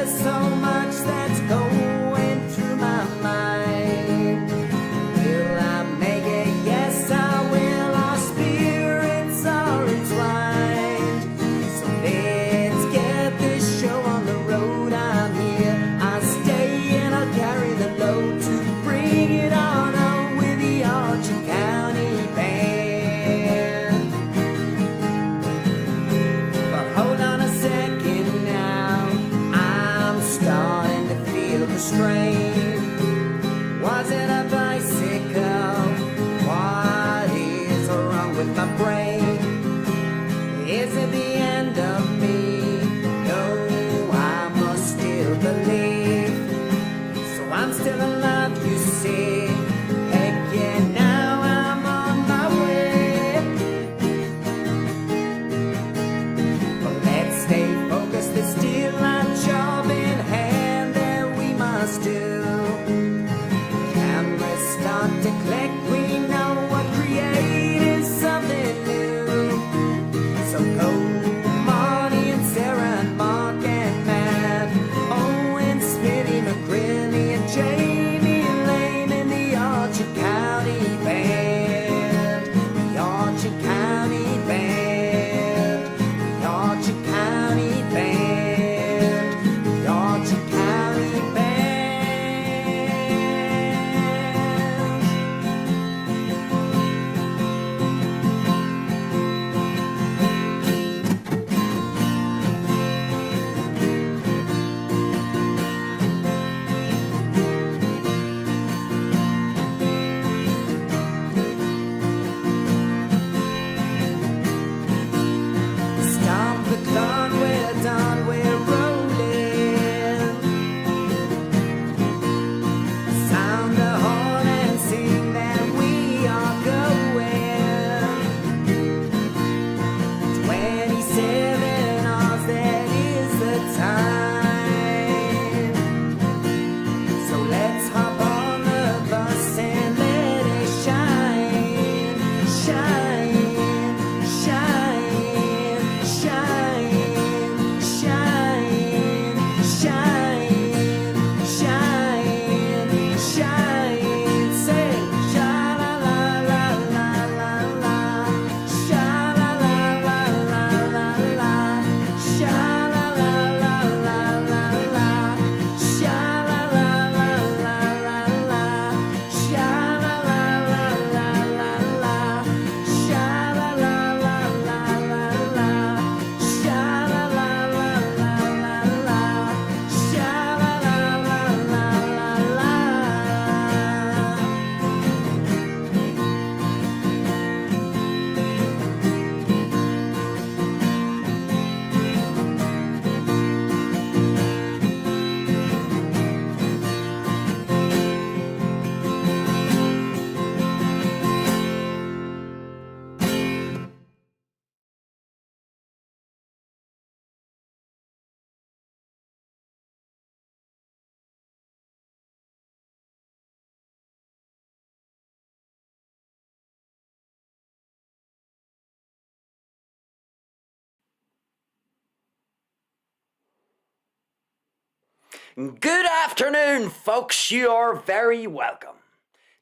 there's so much that's going through my mind. Will I make it? Yes, I will. Our spirits are entwined. So let's get this show on the road. I'm here, I'll stay and I'll carry the load to bring it on with the Archer County Band. But hold on a second now, I'm starting to feel the strain. Was it a bicycle? What is wrong with my brain? Is it the end of me? No, I must still believe. So I'm still alive, you see. Heck yeah, now I'm on my way. But let's stay focused, there's still a job in hand that we must do. Cameras start to click, we know what create is something new. So go Marty and Sarah and Mark and Matt, Owen, Smitty, McGrilly and Jamie Lane in the Archer County Band. The Archer County Band. The Archer County Band. The Archer County Band. Stop the clock, we're done, we're rolling. Sound the horn and sing that we are going. 27 hours, that is the time. So let's hop on the bus and let it shine, shine, shine, shine, shine, shine, shine, shine. Say sha la la la la la la, sha la la la la la la, sha la la la la la la, sha la la la la la la, sha la la la la la la, sha la la la la la la, sha la la la la la la, sha la la la la la la. Good afternoon, folks. You are very welcome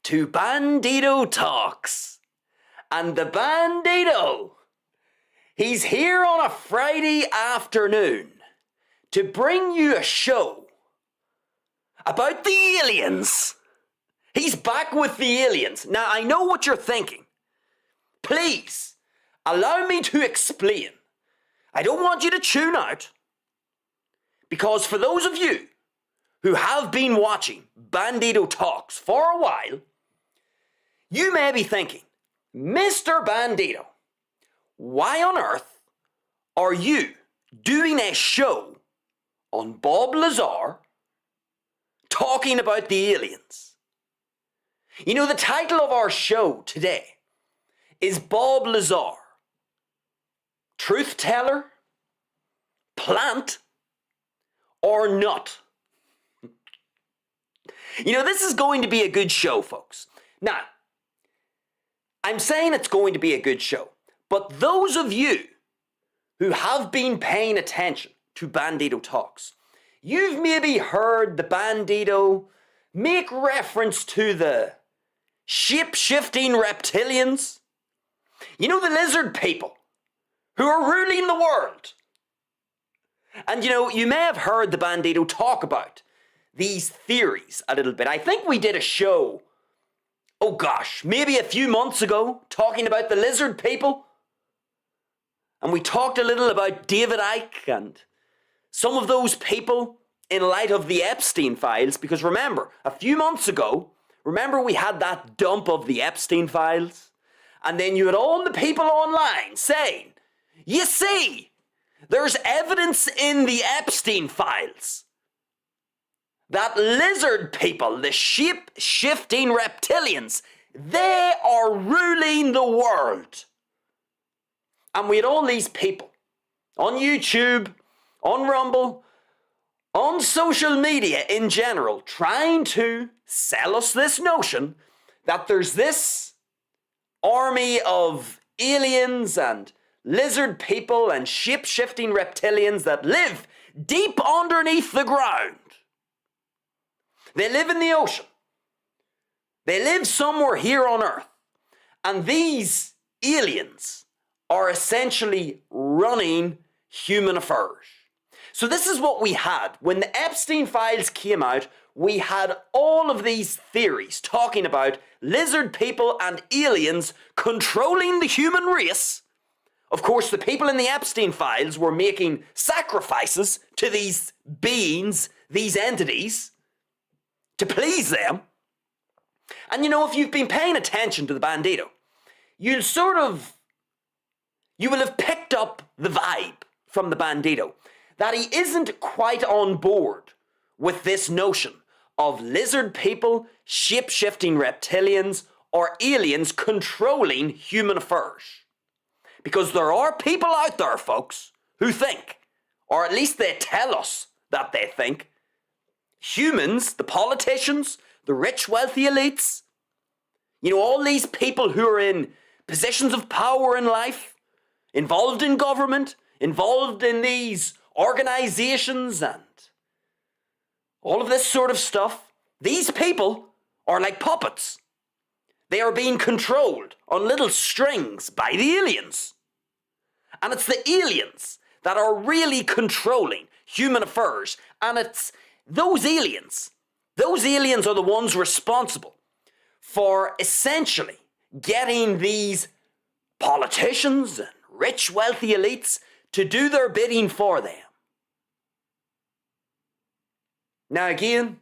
to Bandido Talks. And the Bandido, he's here on a Friday afternoon to bring you a show about the aliens. He's back with the aliens. Now, I know what you're thinking. Please, allow me to explain. I don't want you to tune out, because for those of you who have been watching Bandido Talks for a while, you may be thinking, Mr. Bandido, why on earth are you doing a show on Bob Lazar talking about the aliens? You know, the title of our show today is Bob Lazar, Truth Teller, Plant, or Not? You know, this is going to be a good show, folks. Now, I'm saying it's going to be a good show, but those of you who have been paying attention to Bandido Talks, you've maybe heard the Bandido make reference to the shape-shifting reptilians. You know, the lizard people who are ruling the world. And you know, you may have heard the Bandido talk about these theories a little bit. I think we did a show, oh gosh, maybe a few months ago, talking about the lizard people. And we talked a little about David Icke and some of those people in light of the Epstein files. Because remember, a few months ago, remember we had that dump of the Epstein files? And then you had all the people online saying, you see, there's evidence in the Epstein files that lizard people, the shape-shifting reptilians, they are ruling the world. And we had all these people on YouTube, on Rumble, on social media in general, trying to sell us this notion that there's this army of aliens and lizard people and shape-shifting reptilians that live deep underneath the ground. They live in the ocean. They live somewhere here on Earth. And these aliens are essentially running human affairs. So this is what we had. When the Epstein files came out, we had all of these theories talking about lizard people and aliens controlling the human race. Of course, the people in the Epstein files were making sacrifices to these beings, these entities, to please them. And you know, if you've been paying attention to the Bandido, you will have picked up the vibe from the Bandido that he isn't quite on board with this notion of lizard people, shape-shifting reptilians, or aliens controlling human affairs. Because there are people out there, folks, who think, or at least they tell us that they think, humans, the politicians, the rich, wealthy elites, you know, all these people who are in positions of power in life, involved in government, involved in these organizations and all of this sort of stuff, these people are like puppets. They are being controlled on little strings by the aliens. And it's the aliens that are really controlling human affairs. And it's those aliens are the ones responsible for essentially getting these politicians and rich, wealthy elites to do their bidding for them. Now again,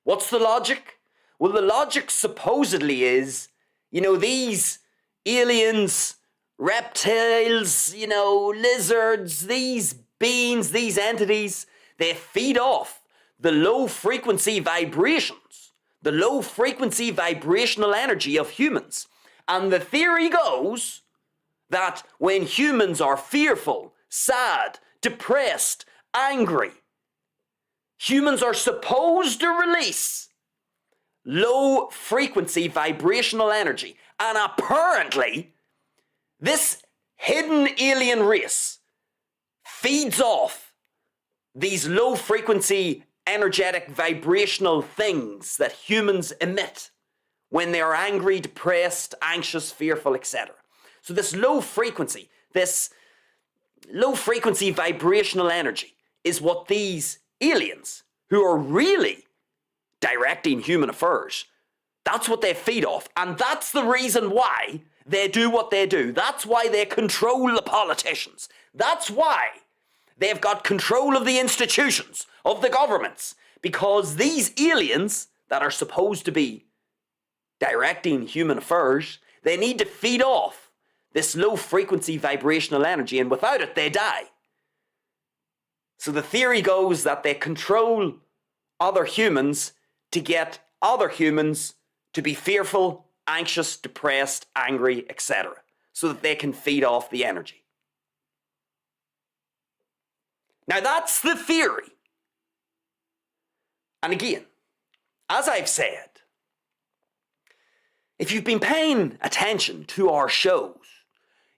what's the logic? Well, the logic supposedly is, you know, these aliens, reptiles, you know, lizards, these beings, these entities, they feed off the low-frequency vibrations, the low-frequency vibrational energy of humans. And the theory goes that when humans are fearful, sad, depressed, angry, humans are supposed to release low-frequency vibrational energy. And apparently, this hidden alien race feeds off these low-frequency energetic vibrational things that humans emit when they are angry, depressed, anxious, fearful, etc. So this low-frequency vibrational energy is what these aliens, who are really directing human affairs, that's what they feed off. And that's the reason why they do what they do. That's why they control the politicians. That's why they've got control of the institutions, of the governments. Because these aliens that are supposed to be directing human affairs, they need to feed off this low-frequency vibrational energy, and without it, they die. So the theory goes that they control other humans to get other humans to be fearful, anxious, depressed, angry, etc. so that they can feed off the energy. Now that's the theory. And again, as I've said, if you've been paying attention to our shows,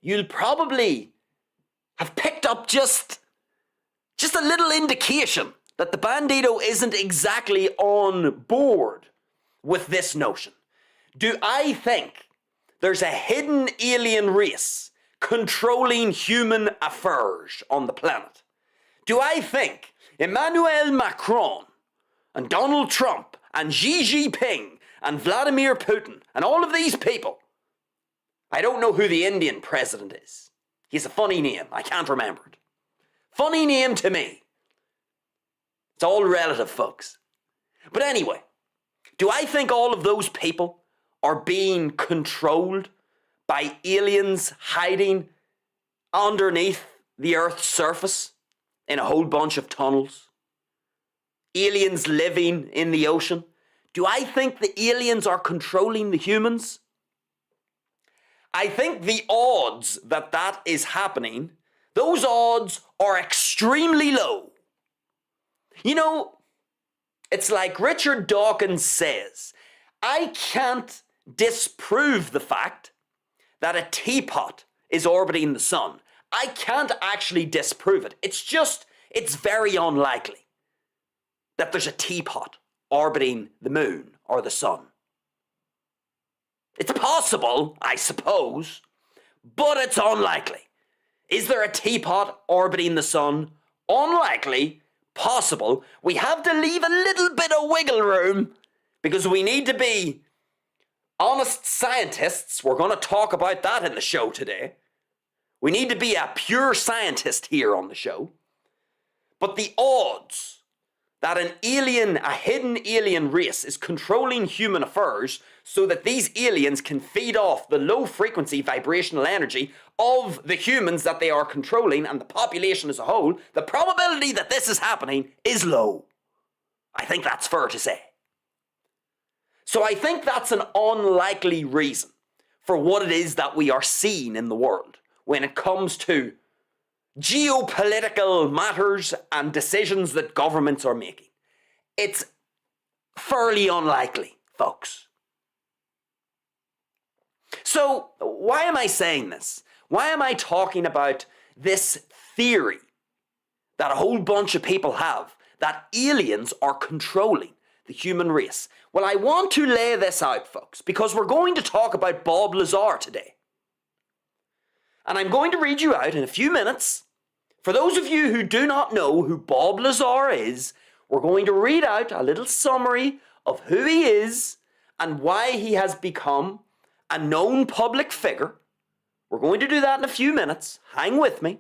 you'll probably have picked up just just a little indication that the Bandido isn't exactly on board with this notion. Do I think there's a hidden alien race controlling human affairs on the planet? Do I think Emmanuel Macron and Donald Trump and Xi Jinping and Vladimir Putin and all of these people, I don't know who the Indian president is. He's a funny name. I can't remember it. Funny name to me. It's all relative, folks. But anyway, do I think all of those people are being controlled by aliens hiding underneath the Earth's surface in a whole bunch of tunnels? Aliens living in the ocean? Do I think the aliens are controlling the humans? I think the odds that that is happening, those odds are extremely low. You know, it's like Richard Dawkins says, I can't disprove the fact that a teapot is orbiting the sun. I can't actually disprove it. It's very unlikely that there's a teapot orbiting the moon or the sun. It's possible, I suppose, but it's unlikely. Is there a teapot orbiting the sun? Unlikely. Possible. We have to leave a little bit of wiggle room because we need to be honest scientists. We're going to talk about that in the show today. We need to be a pure scientist here on the show. But the odds that a hidden alien race is controlling human affairs so that these aliens can feed off the low frequency vibrational energy of the humans that they are controlling and the population as a whole, the probability that this is happening is low. I think that's fair to say. So I think that's an unlikely reason for what it is that we are seeing in the world when it comes to geopolitical matters and decisions that governments are making. It's fairly unlikely, folks. So, why am I saying this? Why am I talking about this theory that a whole bunch of people have that aliens are controlling the human race? Well, I want to lay this out, folks, because we're going to talk about Bob Lazar today. And I'm going to read you out in a few minutes. For those of you who do not know who Bob Lazar is, we're going to read out a little summary of who he is and why he has become a known public figure. We're going to do that in a few minutes. Hang with me.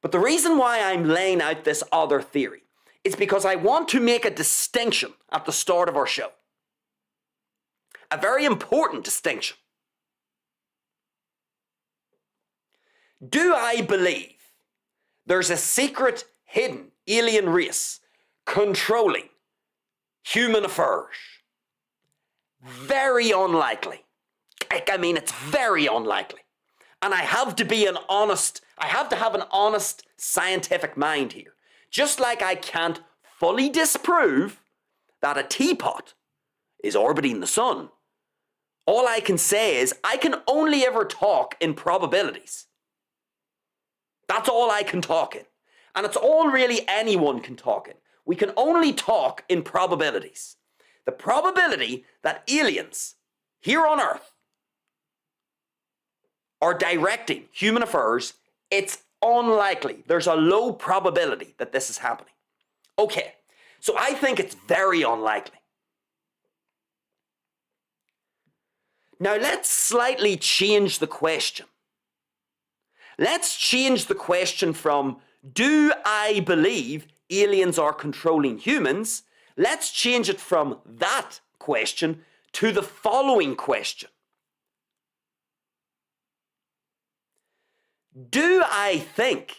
But the reason why I'm laying out this other theory is because I want to make a distinction at the start of our show. A very important distinction. Do I believe there's a secret, hidden alien race controlling human affairs? Very unlikely. I mean, it's very unlikely. And I have to have an honest scientific mind here. Just like I can't fully disprove that a teapot is orbiting the sun. All I can say is I can only ever talk in probabilities. That's all I can talk in. And it's all really anyone can talk in. We can only talk in probabilities. The probability that aliens here on Earth are directing human affairs, it's unlikely. There's a low probability that this is happening. Okay, so I think it's very unlikely. Now let's slightly change the question. Let's change the question from, do I believe aliens are controlling humans? Let's change it from that question to the following question. Do I think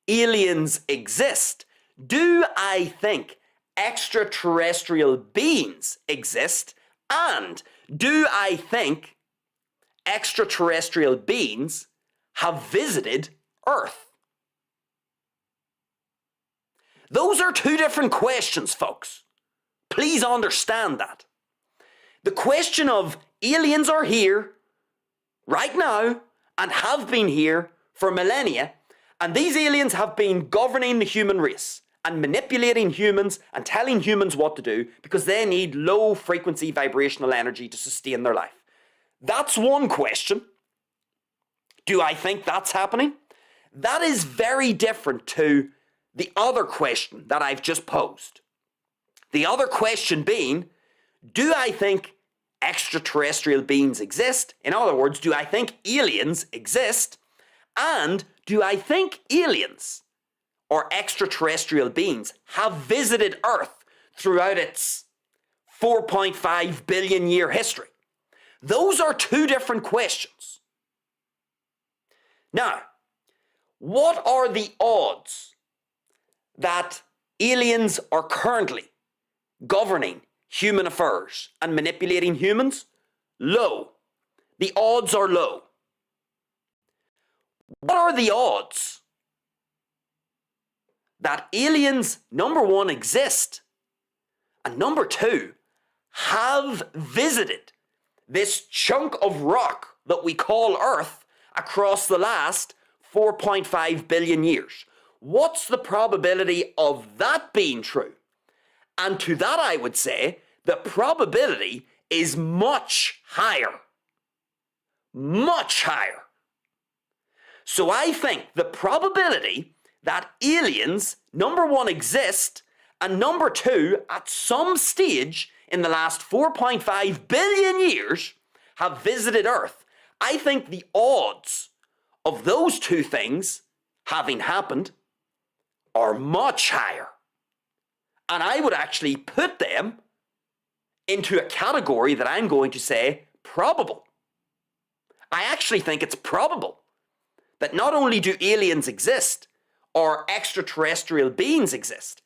aliens exist? Do I think extraterrestrial beings exist? And do I think extraterrestrial beings have visited Earth? Those are two different questions, folks. Please understand that. The question of aliens are here right now and have been here for millennia, And these aliens have been governing the human race and manipulating humans and telling humans what to do because they need low frequency vibrational energy to sustain their life. That's one question. Do I think that's happening? That is very different to the other question that I've just posed. The other question being, do I think extraterrestrial beings exist? In other words, do I think aliens exist? And do I think aliens or extraterrestrial beings have visited Earth throughout its 4.5 billion year history? Those are two different questions. Now, what are the odds that aliens are currently governing human affairs and manipulating humans? Low. The odds are low. What are the odds that aliens, number one, exist, and number two, have visited this chunk of rock that we call Earth across the last 4.5 billion years? What's the probability of that being true? And to that I would say the probability is much higher. Much higher. So I think the probability that aliens, number one, exist, and number two, at some stage in the last 4.5 billion years have visited Earth, I think the odds of those two things having happened are much higher. And I would actually put them into a category that I'm going to say probable. I actually think it's probable that not only do aliens exist or extraterrestrial beings exist,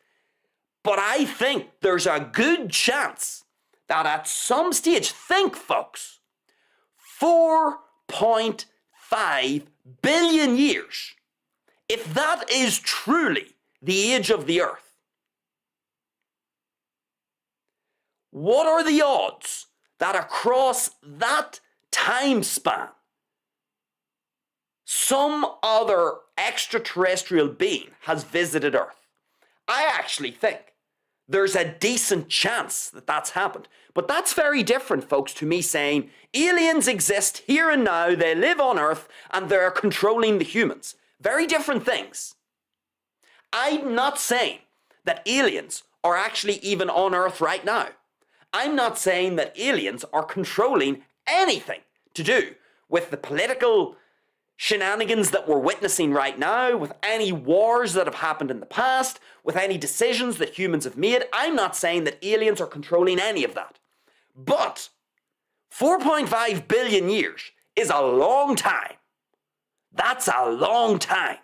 but I think there's a good chance that at some stage, think folks, 4.5 billion years, if that is truly the age of the Earth, what are the odds that across that time span some other extraterrestrial being has visited Earth? I actually think there's a decent chance that that's happened. But that's very different, folks, to me saying aliens exist here and now, they live on Earth, and they're controlling the humans. Very different things. I'm not saying that aliens are actually even on Earth right now. I'm not saying that aliens are controlling anything to do with the political shenanigans that we're witnessing right now, with any wars that have happened in the past, with any decisions that humans have made. I'm not saying that aliens are controlling any of that. But 4.5 billion years is a long time. That's a long time.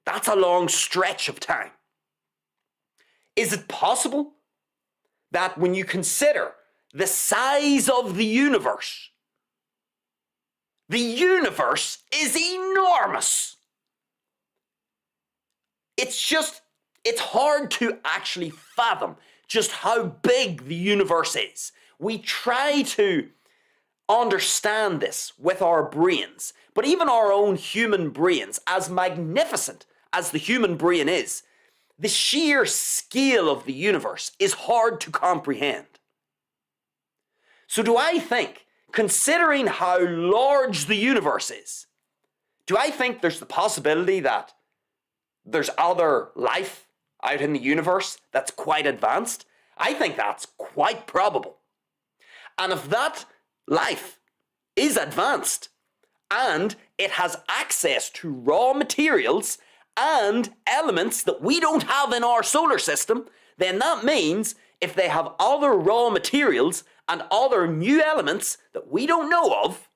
That's a long stretch of time. Is it possible that when you consider the size of the universe is enormous? It's hard to actually fathom just how big the universe is. We try to understand this with our brains, but even our own human brains, as magnificent as the human brain is, the sheer scale of the universe is hard to comprehend. So do I think, considering how large the universe is, do I think there's the possibility that there's other life out in the universe that's quite advanced? I think that's quite probable. And if that life is advanced and it has access to raw materials and elements that we don't have in our solar system, then that means if they have other raw materials and other new elements that we don't know of,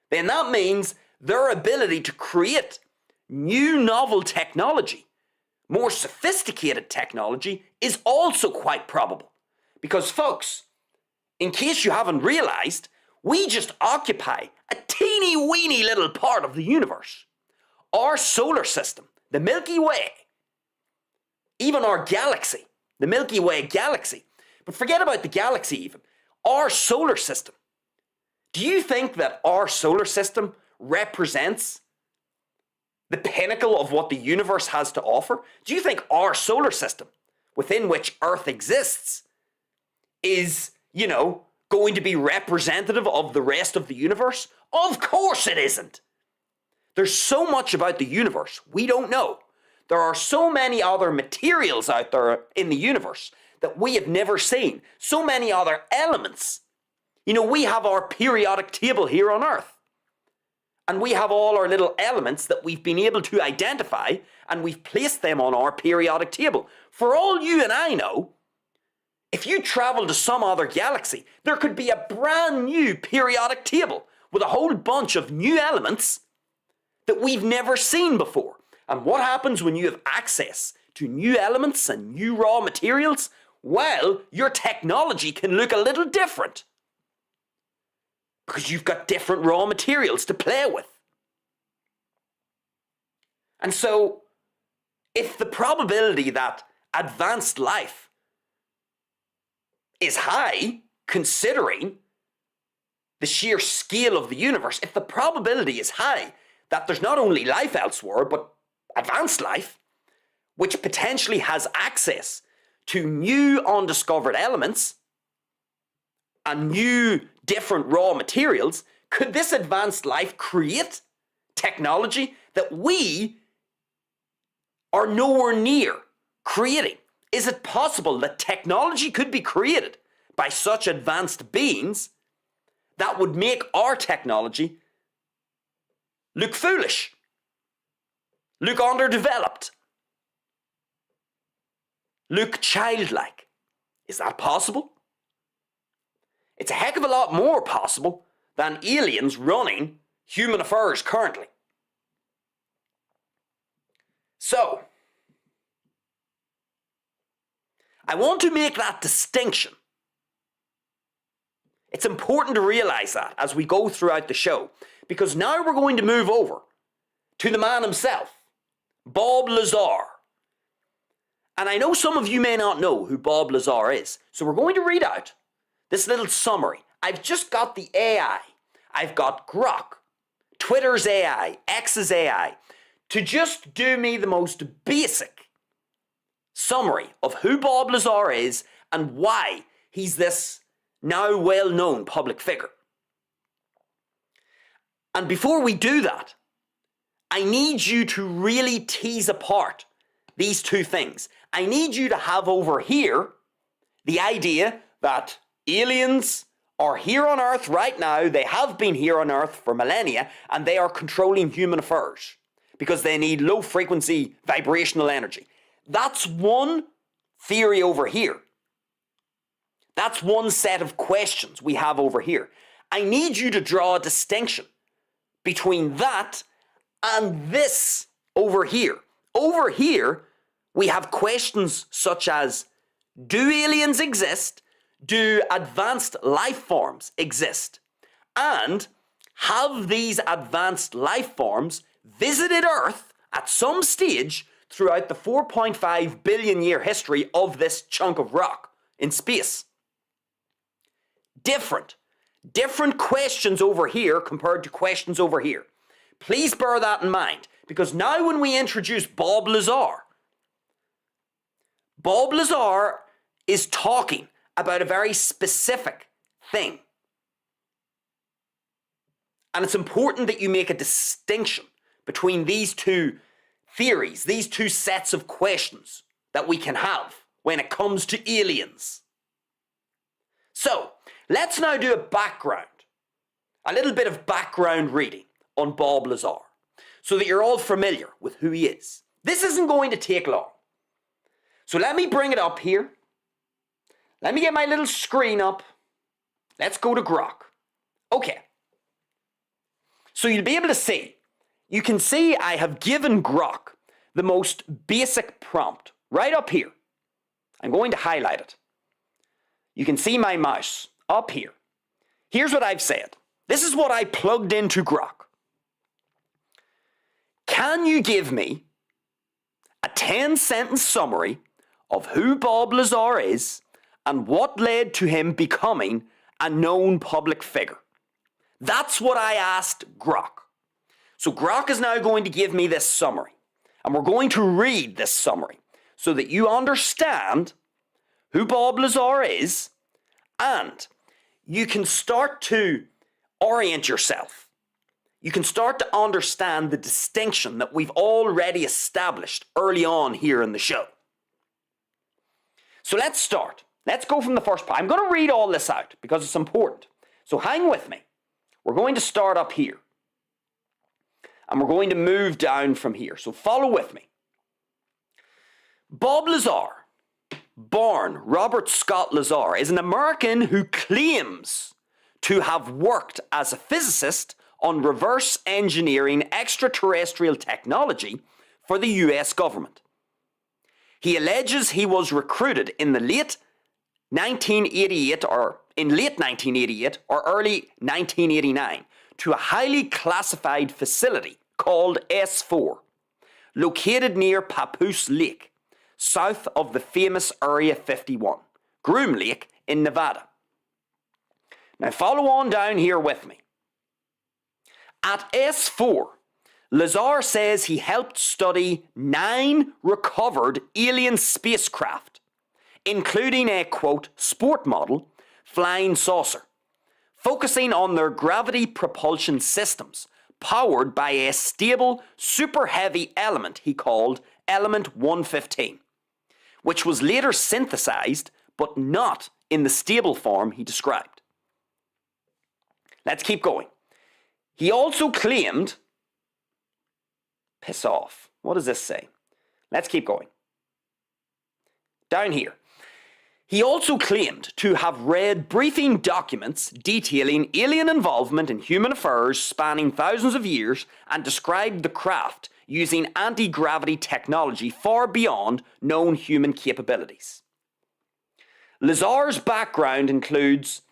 then that means their ability to create new novel technology, more sophisticated technology, is also quite probable. Because folks, in case you haven't realized, we just occupy a teeny weeny little part of the universe. Our solar system, the Milky Way, even our galaxy, the Milky Way galaxy, but forget about the galaxy even, our solar system. Do you think that our solar system represents the pinnacle of what the universe has to offer? Do you think our solar system, within which Earth exists, is, going to be representative of the rest of the universe? Of course it isn't. There's so much about the universe we don't know. There are so many other materials out there in the universe that we have never seen. So many other elements. We have our periodic table here on Earth. And we have all our little elements that we've been able to identify, and we've placed them on our periodic table. For all you and I know, if you travel to some other galaxy, there could be a brand new periodic table with a whole bunch of new elements that we've never seen before. And what happens when you have access to new elements and new raw materials? Well, your technology can look a little different, because you've got different raw materials to play with. And so, if the probability that advanced life is high, considering the sheer scale of the universe, if the probability is high that there's not only life elsewhere, but advanced life, which potentially has access to new undiscovered elements and new different raw materials, could this advanced life create technology that we are nowhere near creating? Is it possible that technology could be created by such advanced beings that would make our technology look foolish, look underdeveloped, look childlike? Is that possible? It's a heck of a lot more possible than aliens running human affairs currently. So, I want to make that distinction. It's important to realize that as we go throughout the show, because now we're going to move over to the man himself, Bob Lazar. And I know some of you may not know who Bob Lazar is, so we're going to read out this little summary. I've just got the AI. I've got Grok, Twitter's AI, X's AI, to just do me the most basic summary of who Bob Lazar is and why he's this now well-known public figure. And before we do that, I need you to really tease apart these two things. I need you to have over here the idea that aliens are here on Earth right now. They have been here on Earth for millennia, and they are controlling human affairs because they need low frequency vibrational energy. That's one theory over here. That's one set of questions we have over here. I need you to draw a distinction between that and this over here. Over here, we have questions such as, do aliens exist? Do advanced life forms exist? And have these advanced life forms visited Earth at some stage throughout the 4.5 billion year history of this chunk of rock in space? Different questions over here compared to questions over here. Please bear that in mind, because now when we introduce Bob Lazar is talking about a very specific thing. And it's important that you make a distinction between these two theories, these two sets of questions that we can have when it comes to aliens. So, let's now do a little bit of background reading on Bob Lazar, so that you're all familiar with who he is. This isn't going to take long. So let me bring it up here. Let me get my little screen up. Let's go to Grok. Okay. So you'll be able to see. You can see I have given Grok the most basic prompt right up here. I'm going to highlight it. You can see my mouse up here. Here's what I've said. This is what I plugged into Grok. Can you give me a 10-sentence summary of who Bob Lazar is and what led to him becoming a known public figure? That's what I asked Grok. So Grok is now going to give me this summary, and we're going to read this summary so that you understand who Bob Lazar is, and you can start to orient yourself. You can start to understand the distinction that we've already established early on here in the show. So let's start. Let's go from the first part. I'm going to read all this out because it's important. So hang with me. We're going to start up here. And we're going to move down from here. So follow with me. Bob Lazar, born Robert Scott Lazar, is an American who claims to have worked as a physicist on reverse engineering extraterrestrial technology for the US government. He alleges he was recruited in late 1988 or early 1989 to a highly classified facility called S4, located near Papoose Lake, south of the famous Area 51, Groom Lake in Nevada. Now follow on down here with me. At S4, Lazar says he helped study 9 recovered alien spacecraft, including a, quote, sport model, flying saucer, focusing on their gravity propulsion systems, powered by a stable, super heavy element he called Element 115, which was later synthesized, but not in the stable form he described. Let's keep going. He also claimed, piss off, what does this say? Let's keep going. Down here. He also claimed to have read briefing documents detailing alien involvement in human affairs spanning thousands of years and described the craft using anti-gravity technology far beyond known human capabilities. Lazar's background includes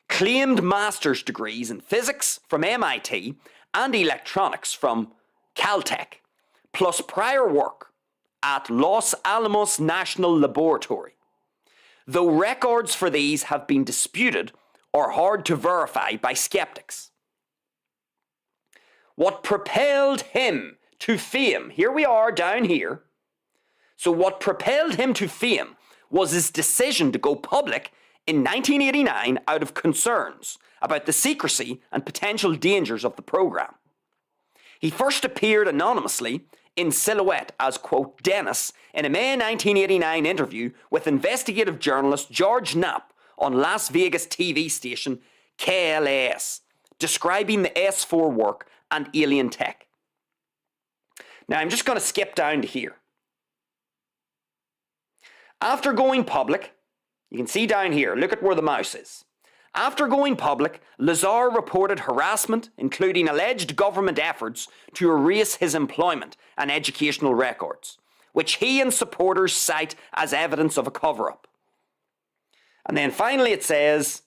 claimed master's degrees in physics from MIT and electronics from Caltech, plus prior work at Los Alamos National Laboratory, though records for these have been disputed or hard to verify by skeptics. What propelled him to fame, here we are down here, so what propelled him to fame was his decision to go public in 1989 out of concerns about the secrecy and potential dangers of the program. He first appeared anonymously in silhouette as, quote, Dennis in a May 1989 interview with investigative journalist George Knapp on Las Vegas TV station KLAS, describing the S4 work and alien tech. Now I'm just going to skip down to here. After going public, you can see down here, look at where the mouse is. After going public, Lazar reported harassment, including alleged government efforts to erase his employment and educational records, which he and supporters cite as evidence of a cover-up. And then finally it says,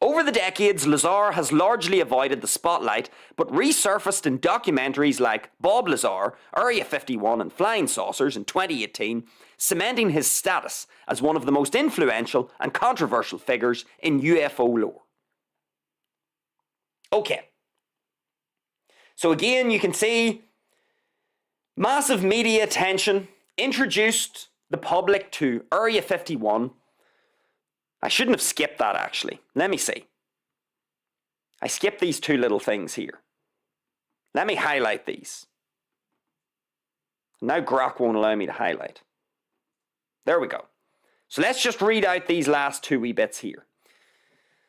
over the decades, Lazar has largely avoided the spotlight, but resurfaced in documentaries like Bob Lazar, Area 51 and Flying Saucers in 2018, cementing his status as one of the most influential and controversial figures in UFO lore. Okay. So again, you can see massive media attention, introduced the public to Area 51. I shouldn't have skipped that actually. Let me see. I skipped these two little things here. Let me highlight these. Now Grok won't allow me to highlight. There we go. So let's just read out these last two wee bits here.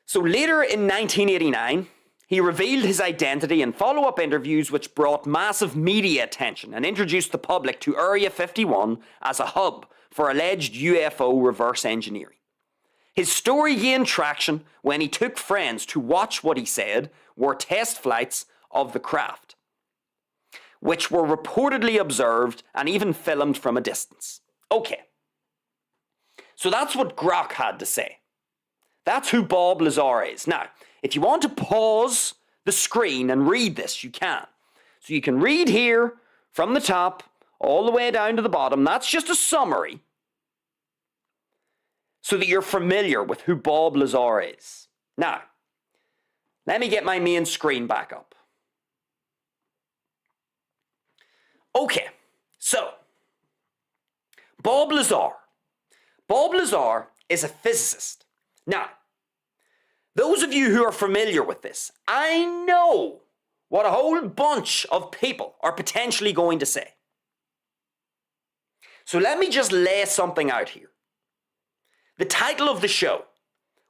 So later in 1989, he revealed his identity in follow-up interviews which brought massive media attention and introduced the public to Area 51 as a hub for alleged UFO reverse engineering. His story gained traction when he took friends to watch what he said were test flights of the craft, which were reportedly observed and even filmed from a distance. Okay. So that's what Grok had to say. That's who Bob Lazar is. Now, if you want to pause the screen and read this, you can. So you can read here from the top all the way down to the bottom. That's just a summary so that you're familiar with who Bob Lazar is. Now, let me get my main screen back up. Okay, so Bob Lazar. Bob Lazar is a physicist. Now, those of you who are familiar with this, I know what a whole bunch of people are potentially going to say. So let me just lay something out here. The title of the show.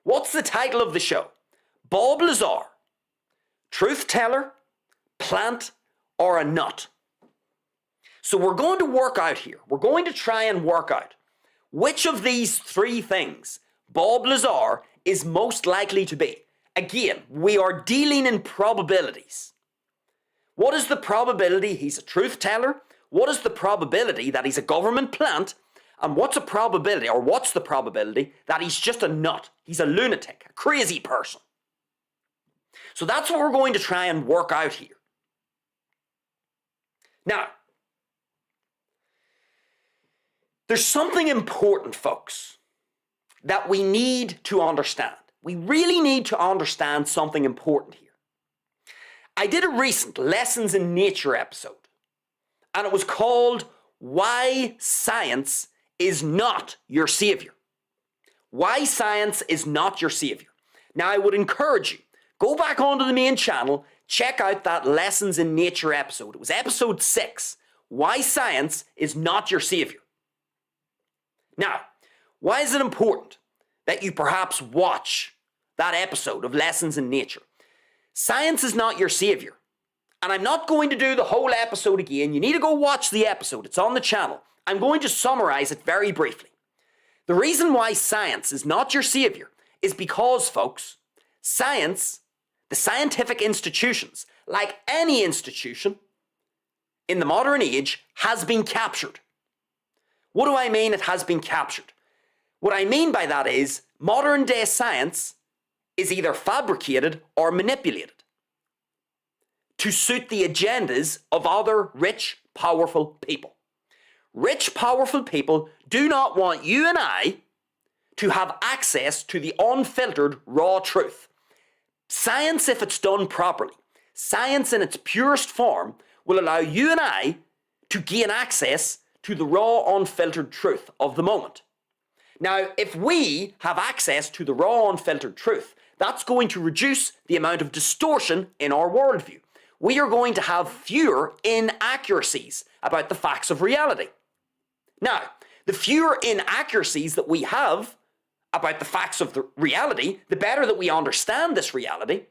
What's the title of the show? Bob Lazar, truth teller, plant, or a nut? So we're going to work out here. We're going to try and work out which of these three things Bob Lazar is most likely to be. Again, we are dealing in probabilities. What is the probability he's a truth teller? What is the probability that he's a government plant? And what's the probability that he's just a nut? He's a lunatic, a crazy person. So that's what we're going to try and work out here. Now, there's something important, folks, that we need to understand. We really need to understand something important here. I did a recent Lessons in Nature episode, and it was called Why Science is Not Your Savior. Why Science is Not Your Savior. Now, I would encourage you, go back onto the main channel, check out that Lessons in Nature episode. It was episode 6, Why Science is Not Your Savior. Now, why is it important that you perhaps watch that episode of Lessons in Nature? Science is not your savior. And I'm not going to do the whole episode again. You need to go watch the episode. It's on the channel. I'm going to summarize it very briefly. The reason why science is not your savior is because, folks, science, the scientific institutions, like any institution in the modern age, has been captured. What do I mean it has been captured? What I mean by that is modern day science is either fabricated or manipulated to suit the agendas of other rich, powerful people. Rich, powerful people do not want you and I to have access to the unfiltered raw truth. Science, if it's done properly, science in its purest form, will allow you and I to gain access to the raw, unfiltered truth of the moment. Now, if we have access to the raw, unfiltered truth, that's going to reduce the amount of distortion in our worldview. We are going to have fewer inaccuracies about the facts of reality. Now, the fewer inaccuracies that we have about the facts of the reality, the better that we understand this reality,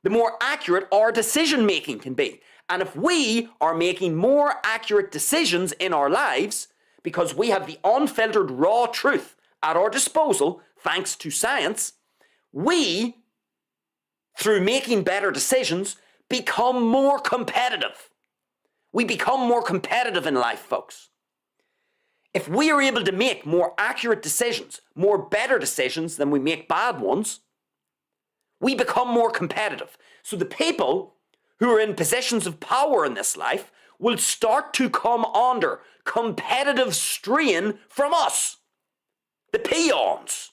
the more accurate our decision making can be. And if we are making more accurate decisions in our lives because we have the unfiltered raw truth at our disposal, thanks to science, we, through making better decisions, become more competitive. We become more competitive in life, folks. If we are able to make more accurate decisions, more better decisions than we make bad ones, we become more competitive. So the people who are in positions of power in this life will start to come under competitive strain from us, the peons.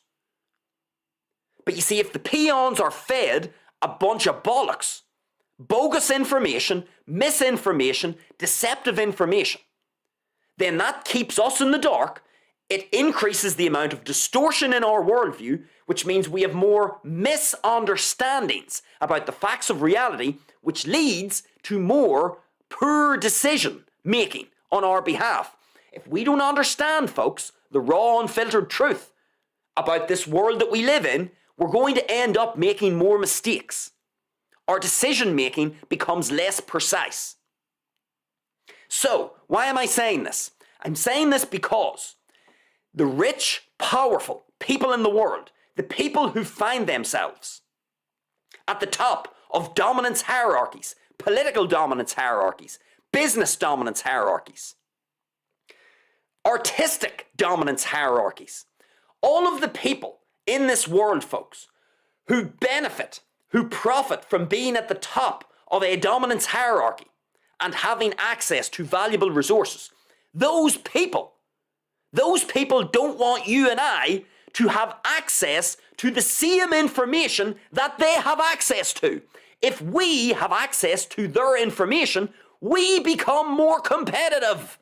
But you see, if the peons are fed a bunch of bollocks, bogus information, misinformation, deceptive information, then that keeps us in the dark. It increases the amount of distortion in our worldview, which means we have more misunderstandings about the facts of reality, which leads to more poor decision making on our behalf. If we don't understand, folks, the raw, unfiltered truth about this world that we live in, we're going to end up making more mistakes. Our decision making becomes less precise. So, why am I saying this? I'm saying this because the rich, powerful people in the world, the people who find themselves at the top of dominance hierarchies, political dominance hierarchies, business dominance hierarchies, artistic dominance hierarchies, all of the people in this world, folks, who benefit, who profit from being at the top of a dominance hierarchy and having access to valuable resources, those people don't want you and I to have access to the same information that they have access to. If we have access to their information, we become more competitive.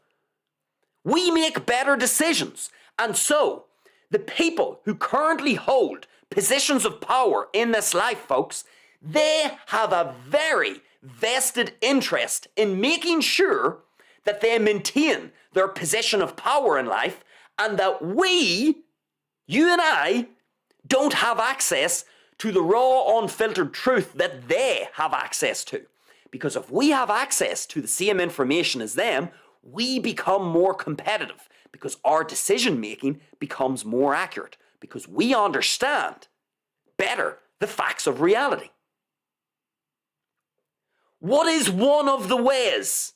We make better decisions. And so, the people who currently hold positions of power in this life, folks, they have a very vested interest in making sure that they maintain their position of power in life and that we, you and I, don't have access to the raw, unfiltered truth that they have access to. Because if we have access to the same information as them, we become more competitive because our decision making becomes more accurate because we understand better the facts of reality. What is one of the ways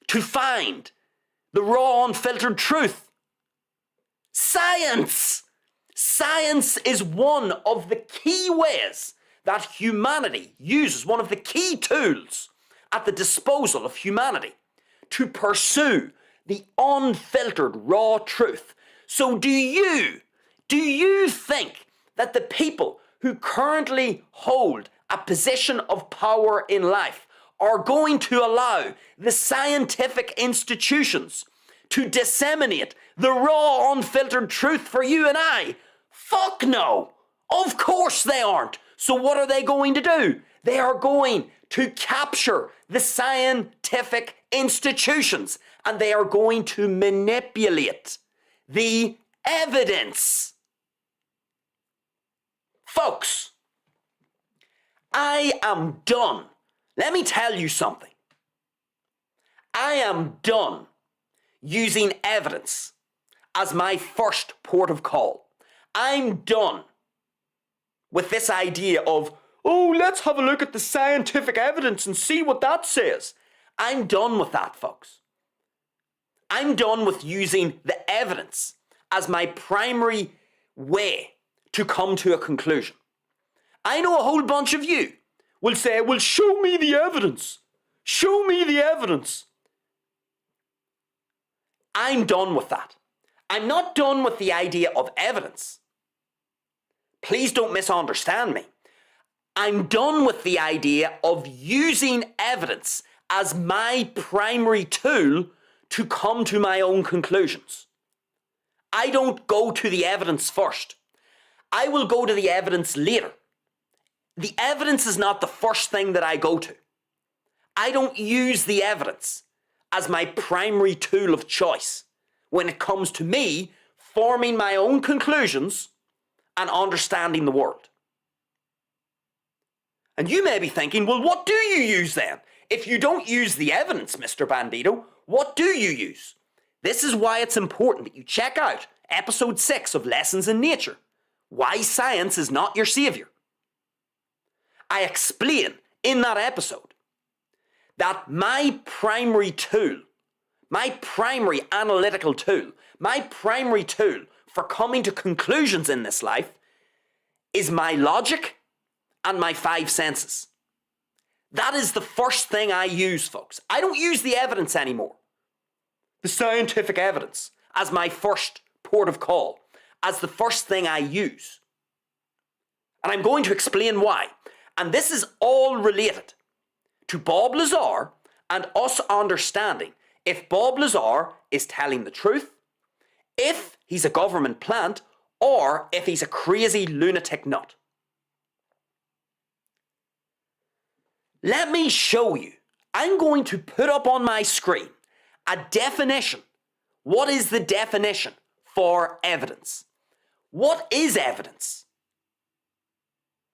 to find the raw, unfiltered truth? Science! Science is one of the key ways that humanity uses, one of the key tools at the disposal of humanity to pursue the unfiltered raw truth. So do you think that the people who currently hold a position of power in life are going to allow the scientific institutions to disseminate the raw, unfiltered truth for you and I? Fuck no! Of course they aren't! So what are they going to do? They are going to capture the scientific institutions and they are going to manipulate the evidence. Folks, I am done. Let me tell you something. I am done using evidence as my first port of call. I'm done with this idea of, oh, let's have a look at the scientific evidence and see what that says. I'm done with that, folks. I'm done with using the evidence as my primary way to come to a conclusion. I know a whole bunch of you will say, well, show me the evidence. Show me the evidence. I'm done with that. I'm not done with the idea of evidence. Please don't misunderstand me. I'm done with the idea of using evidence as my primary tool to come to my own conclusions. I don't go to the evidence first. I will go to the evidence later. The evidence is not the first thing that I go to. I don't use the evidence as my primary tool of choice when it comes to me forming my own conclusions and understanding the world. And you may be thinking, well, what do you use then? If you don't use the evidence, Mr. Bandido, what do you use? This is why it's important that you check out episode 6 of Lessons in Nature, Why Science is Not Your Savior. I explain in that episode that my primary tool, my primary analytical tool, my primary tool for coming to conclusions in this life is my logic and my 5 senses. That is the first thing I use, folks. I don't use the evidence anymore. The scientific evidence as my first port of call, as the first thing I use. And I'm going to explain why. And this is all related to Bob Lazar and us understanding if Bob Lazar is telling the truth, if he's a government plant, or if he's a crazy lunatic nut. Let me show you. I'm going to put up on my screen a definition. What is the definition for evidence? What is evidence?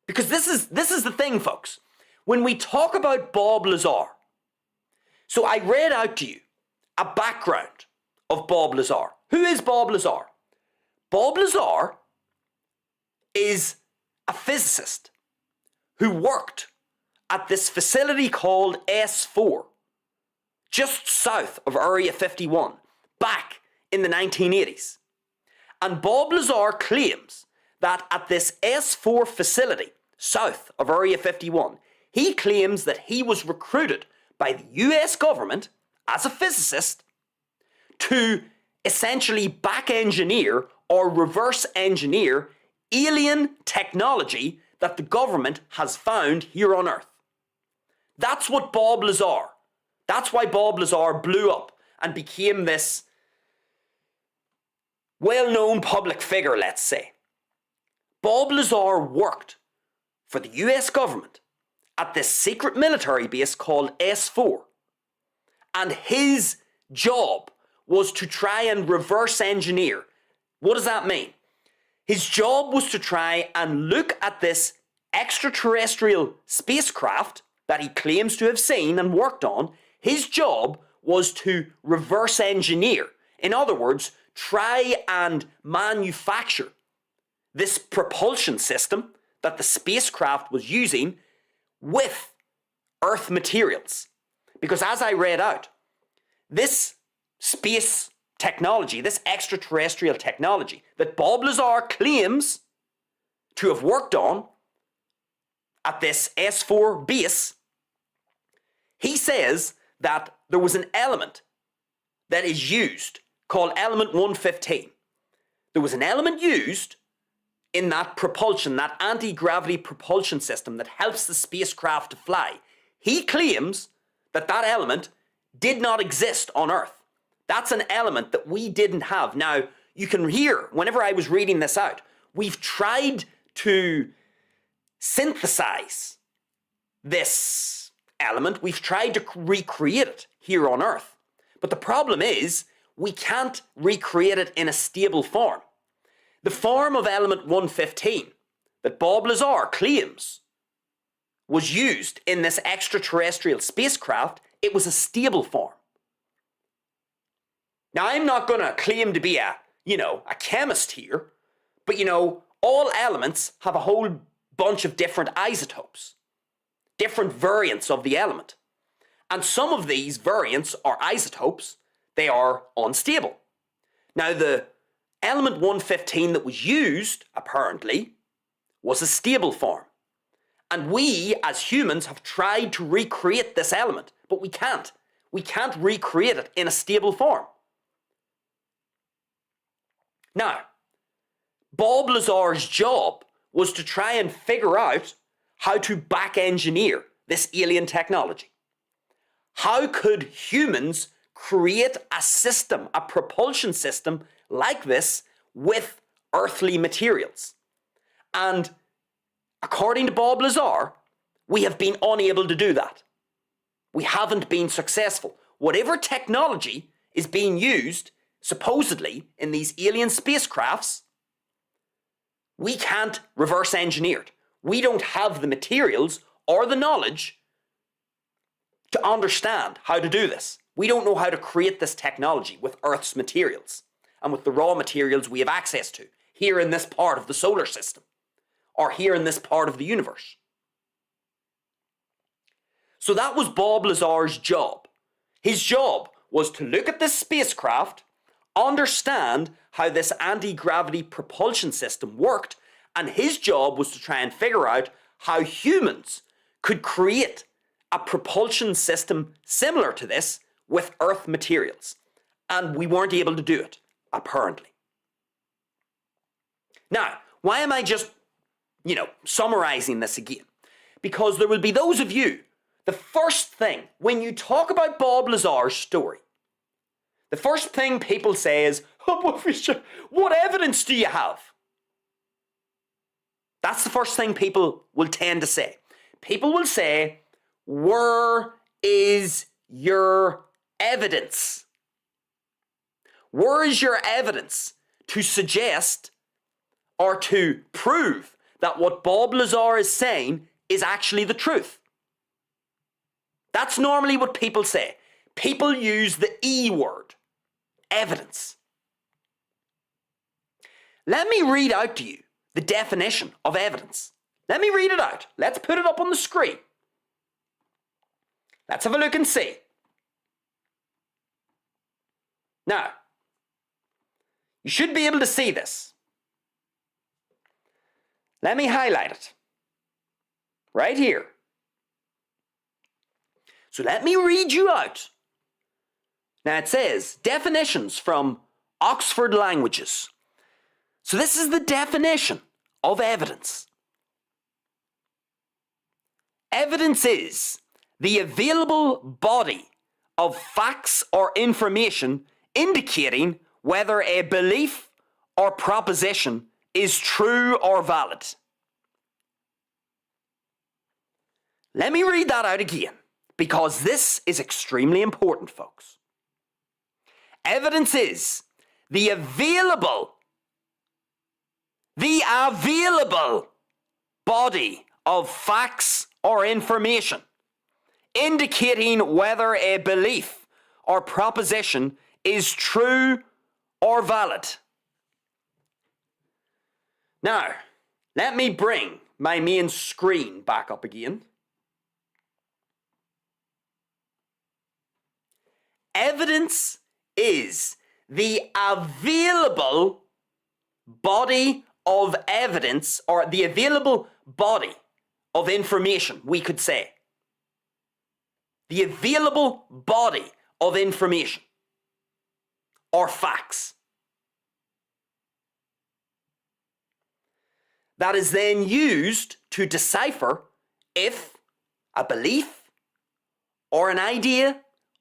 Because this is the thing, folks. When we talk about Bob Lazar, so I read out to you a background of Bob Lazar. Who is Bob Lazar? Bob Lazar is a physicist who worked at this facility called S4, just south of Area 51, back in the 1980s. And Bob Lazar claims that at this S4 facility, south of Area 51, he claims that he was recruited by the US government as a physicist to essentially back engineer or reverse engineer alien technology that the government has found here on Earth. That's what Bob Lazar, That's why Bob Lazar blew up and became this well-known public figure, let's say. Bob Lazar worked for the US government at this secret military base called S4. And his job was to try and reverse engineer. What does that mean? His job was to try and look at this extraterrestrial spacecraft that he claims to have seen and worked on. His job was to reverse engineer. In other words, try and manufacture this propulsion system that the spacecraft was using with Earth materials. Because as I read out, this space technology, this extraterrestrial technology that Bob Lazar claims to have worked on at this S4 base, he says that there was an element that is used called element 115. There was an element used in that propulsion, that anti-gravity propulsion system that helps the spacecraft to fly. He claims that that element did not exist on Earth. That's an element that we didn't have. Now, you can hear, whenever I was reading this out, we've tried to synthesize this element. We've tried to recreate it here on Earth. But the problem is, we can't recreate it in a stable form. The form of element 115 that Bob Lazar claims was used in this extraterrestrial spacecraft, it was a stable form. Now, I'm not going to claim to be a chemist here, but all elements have a whole bunch of different isotopes, different variants of the element. And some of these variants or isotopes, they are unstable. Now, the element 115 that was used, apparently, was a stable form. And we, as humans, have tried to recreate this element, but we can't. We can't recreate it in a stable form. Now, Bob Lazar's job was to try and figure out how to back engineer this alien technology. How could humans create a system, a propulsion system like this with earthly materials? And according to Bob Lazar, we have been unable to do that. We haven't been successful. Whatever technology is being used, supposedly, in these alien spacecrafts, we can't reverse engineer it. We don't have the materials or the knowledge to understand how to do this. We don't know how to create this technology with Earth's materials and with the raw materials we have access to here in this part of the solar system or here in this part of the universe. So that was Bob Lazar's job. His job was to look at this spacecraft, understand how this anti-gravity propulsion system worked, and his job was to try and figure out how humans could create a propulsion system similar to this with Earth materials. And we weren't able to do it, apparently. Now, why am I just, summarizing this again? Because there will be those of you, the first thing, when you talk about Bob Lazar's story, the first thing people say is, what evidence do you have? That's the first thing people will tend to say. People will say, where is your evidence? Where is your evidence to suggest or to prove that what Bob Lazar is saying is actually the truth? That's normally what people say. People use the E word, evidence. Let me read out to you the definition of evidence. Let me read it out. Let's put it up on the screen. Let's have a look and see. Now, you should be able to see this. Let me highlight it. Right here. So let me read you out. Now it says, definitions from Oxford Languages. So this is the definition of evidence. Evidence is the available body of facts or information indicating whether a belief or proposition is true or valid. Let me read that out again, because this is extremely important, folks. Evidence is the available body of facts or information indicating whether a belief or proposition is true or valid. Now, let me bring my main screen back up again. Evidence is the available body of evidence, or the available body of information, we could say. The available body of information or facts that is then used to decipher if a belief or an idea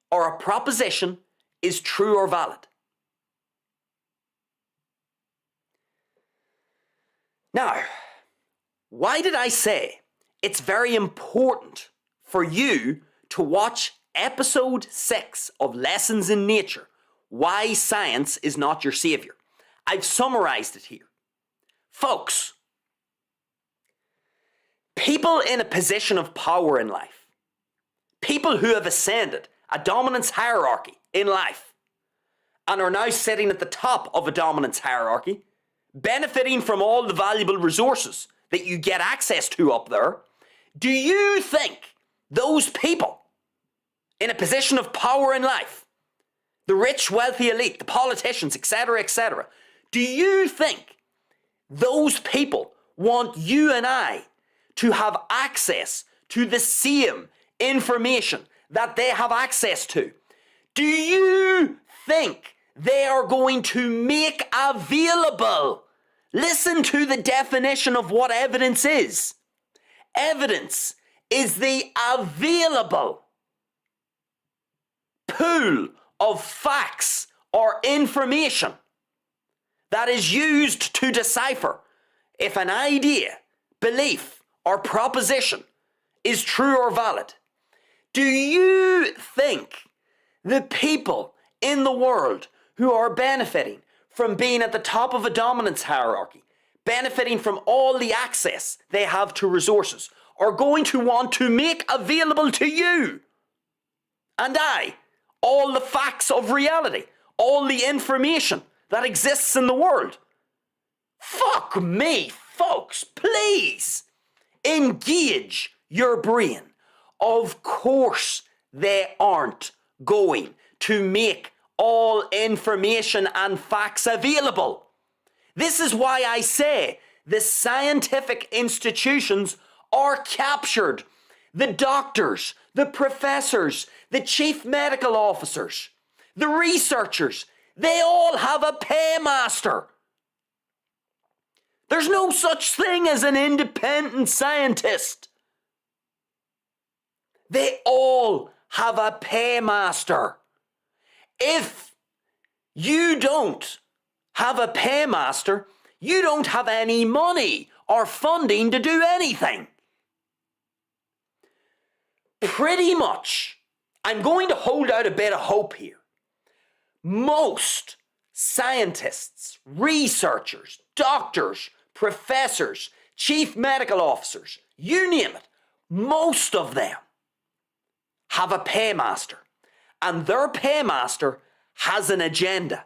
or a proposition is true or valid. Now, why did I say it's very important for you to watch episode 6 of Lessons in Nature, Why Science is Not Your Savior? I've summarized it here. Folks, people in a position of power in life, people who have ascended a dominance hierarchy in life and are now sitting at the top of a dominance hierarchy, benefiting from all the valuable resources that you get access to up there, do you think those people in a position of power in life, the rich, wealthy elite, the politicians, etc., do you think those people want you and I to have access to the same information that they have access to? Do you think they are going to make available? Listen to the definition of what evidence is. Evidence is the available pool of facts or information that is used to decipher if an idea, belief, or proposition is true or valid. Do you think the people in the world who are benefiting from being at the top of a dominance hierarchy, benefiting from all the access they have to resources, are going to want to make available to you and I all the facts of reality, all the information that exists in the world? Fuck me, folks, please engage your brain. Of course they aren't going to make all information and facts available. This is why I say the scientific institutions are captured. The doctors, the professors, the chief medical officers, the researchers, they all have a paymaster. There's no such thing as an independent scientist. They all have a paymaster. If you don't have a paymaster, you don't have any money or funding to do anything. Pretty much, I'm going to hold out a bit of hope here. Most scientists, researchers, doctors, professors, chief medical officers, you name it, most of them have a paymaster. And their paymaster has an agenda.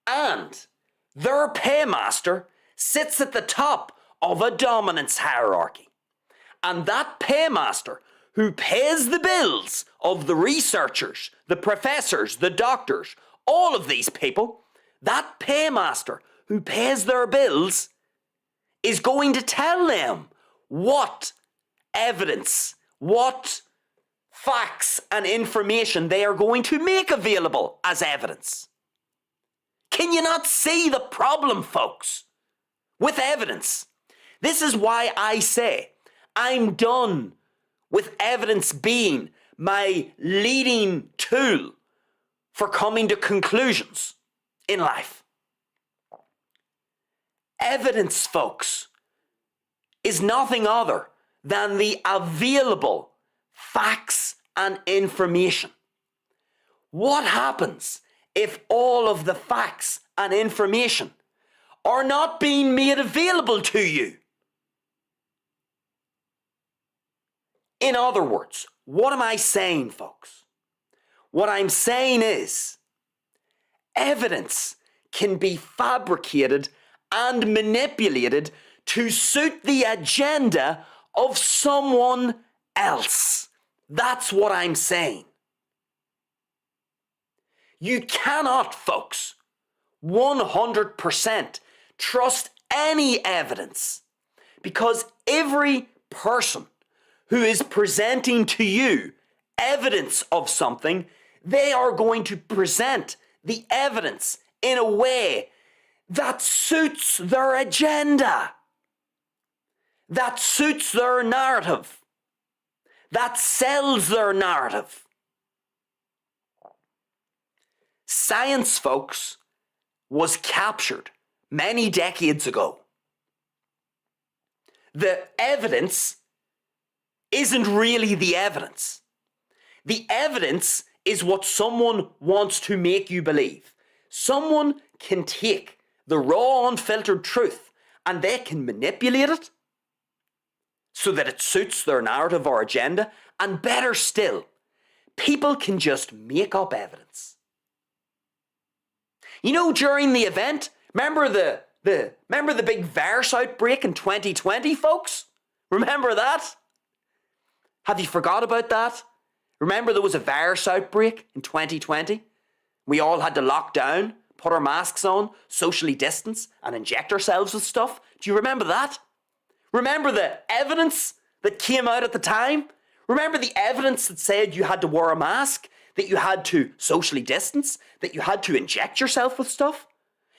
And their paymaster sits at the top of a dominance hierarchy. And that paymaster who pays the bills of the researchers, the professors, the doctors, all of these people, that paymaster who pays their bills is going to tell them what evidence, what facts and information they are going to make available as evidence. Can you not see the problem, folks, with evidence? This is why I say I'm done with evidence being my leading tool for coming to conclusions in life. Evidence, folks, is nothing other than the available facts and information. What happens if all of the facts and information are not being made available to you? In other words, what am I saying, folks? What I'm saying is, evidence can be fabricated and manipulated to suit the agenda of someone else. That's what I'm saying. You cannot, folks, 100% trust any evidence, because every person who is presenting to you evidence of something, they are going to present the evidence in a way that suits their agenda, that suits their narrative, that sells their narrative. Science, folks, was captured many decades ago. The evidence isn't really the evidence. The evidence is what someone wants to make you believe. Someone can take the raw, unfiltered truth and they can manipulate it so that it suits their narrative or agenda. And better still, people can just make up evidence. You know, during the event, remember the big virus outbreak in 2020, folks? Remember that? Have you forgot about that? Remember there was a virus outbreak in 2020? We all had to lock down, put our masks on, socially distance, and inject ourselves with stuff. Do you remember that? Remember the evidence that came out at the time? Remember the evidence that said you had to wear a mask, that you had to socially distance, that you had to inject yourself with stuff?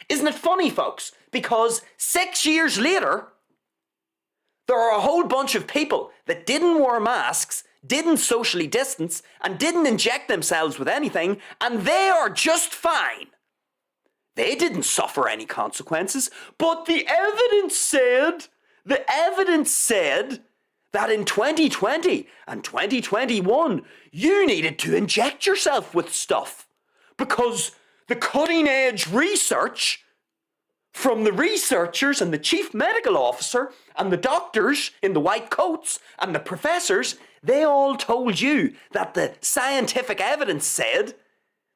Isn't it funny, folks? Because 6 years later, there are a whole bunch of people that didn't wear masks, didn't socially distance, and didn't inject themselves with anything, and they are just fine. They didn't suffer any consequences, but the evidence said that in 2020 and 2021, you needed to inject yourself with stuff because the cutting edge research from the researchers and the chief medical officer and the doctors in the white coats and the professors, they all told you that the scientific evidence said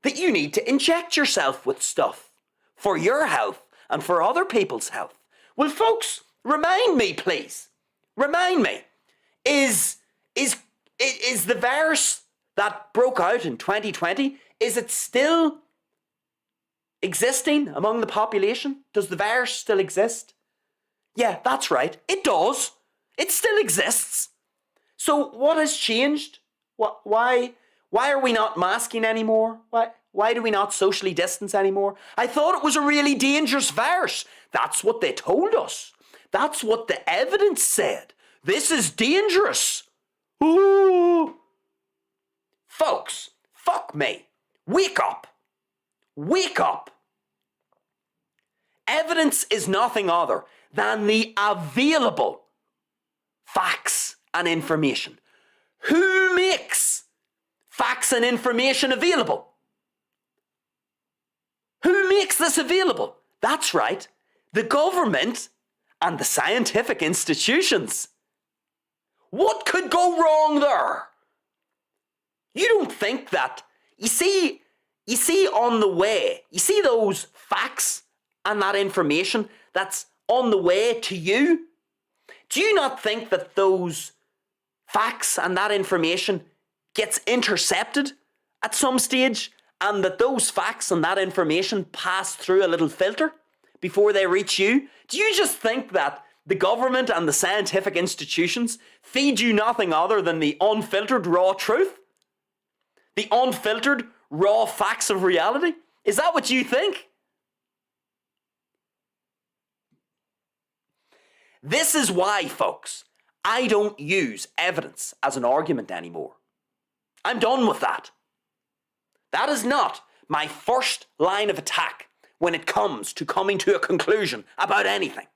that you need to inject yourself with stuff for your health and for other people's health. Well, folks, remind me, please. Remind me. Is the virus that broke out in 2020, is it still existing among the population? Does the virus still exist? Yeah, that's right. It does. It still exists. So what has changed? Why are we not masking anymore? Why do we not socially distance anymore? I thought it was a really dangerous virus. That's what they told us. That's what the evidence said. This is dangerous. Ooh. Folks, fuck me. Wake up. Wake up. Evidence is nothing other than the available facts and information. Who makes facts and information available? Who makes this available? That's right, the government and the scientific institutions. What could go wrong there? You don't think that, you see on the way, you see those facts and that information that's on the way to you? Do you not think that those facts and that information gets intercepted at some stage, and that those facts and that information pass through a little filter before they reach you? Do you just think that the government and the scientific institutions feed you nothing other than the unfiltered raw truth? The unfiltered raw facts of reality? Is that what you think? This is why, folks, I don't use evidence as an argument anymore. I'm done with that. That is not my first line of attack when it comes to coming to a conclusion about anything.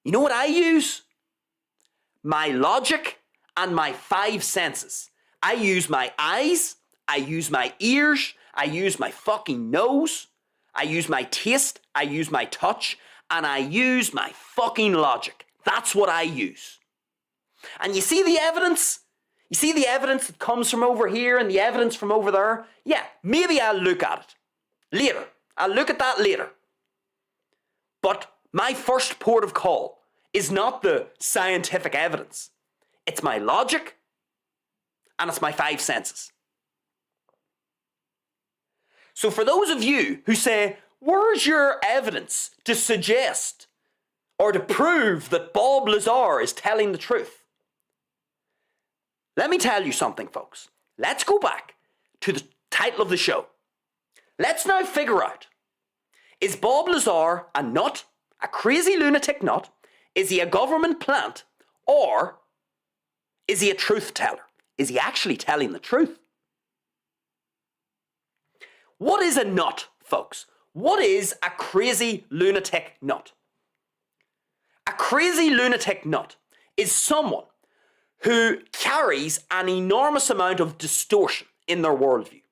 You know what I use? My logic and my 5 senses. I use my eyes, I use my ears, I use my fucking nose, I use my taste, I use my touch, and I use my fucking logic. That's what I use. And you see the evidence? You see the evidence that comes from over here and the evidence from over there? Yeah, maybe I'll look at it later. I'll look at that later. But my first port of call is not the scientific evidence. It's my logic and it's my 5 senses. So for those of you who say, where's your evidence to suggest or to prove that Bob Lazar is telling the truth? Let me tell you something, folks. Let's go back to the title of the show. Let's now figure out, is Bob Lazar a nut, a crazy lunatic nut? Is he a government plant? Or is he a truth teller? Is he actually telling the truth? What is a nut, folks? What is a crazy lunatic nut? A crazy lunatic nut is someone who carries an enormous amount of distortion in their worldview.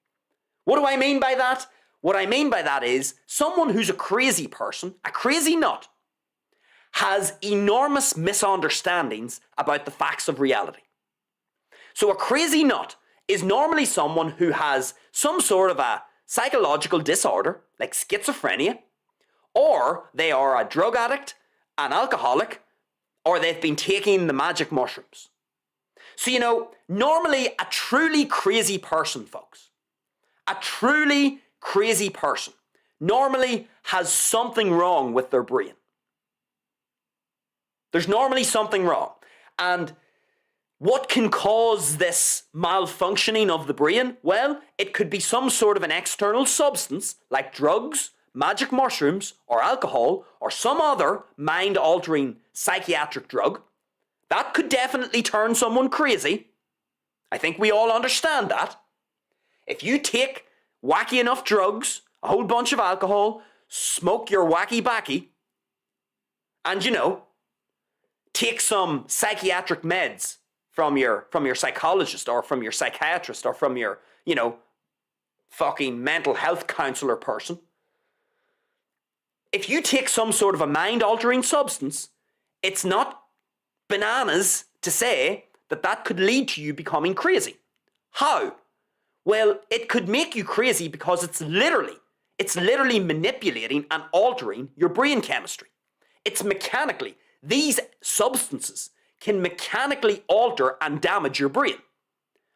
What do I mean by that? What I mean by that is someone who's a crazy person, a crazy nut, has enormous misunderstandings about the facts of reality. So a crazy nut is normally someone who has some sort of a psychological disorder, like schizophrenia, or they are a drug addict, an alcoholic, or they've been taking the magic mushrooms. So, normally a truly crazy person, folks, a truly crazy person normally has something wrong with their brain. There's normally something wrong. And what can cause this malfunctioning of the brain? Well, it could be some sort of an external substance like drugs, magic mushrooms, or alcohol, or some other mind-altering psychiatric drug. That could definitely turn someone crazy. I think we all understand that. If you take wacky enough drugs, a whole bunch of alcohol, smoke your wacky backy, and take some psychiatric meds from your psychologist or from your psychiatrist or from your, fucking mental health counselor person. If you take some sort of a mind-altering substance, it's not bananas to say that could lead to you becoming crazy. How? Well, it could make you crazy because it's literally manipulating and altering your brain chemistry. It's mechanically, these substances can mechanically alter and damage your brain.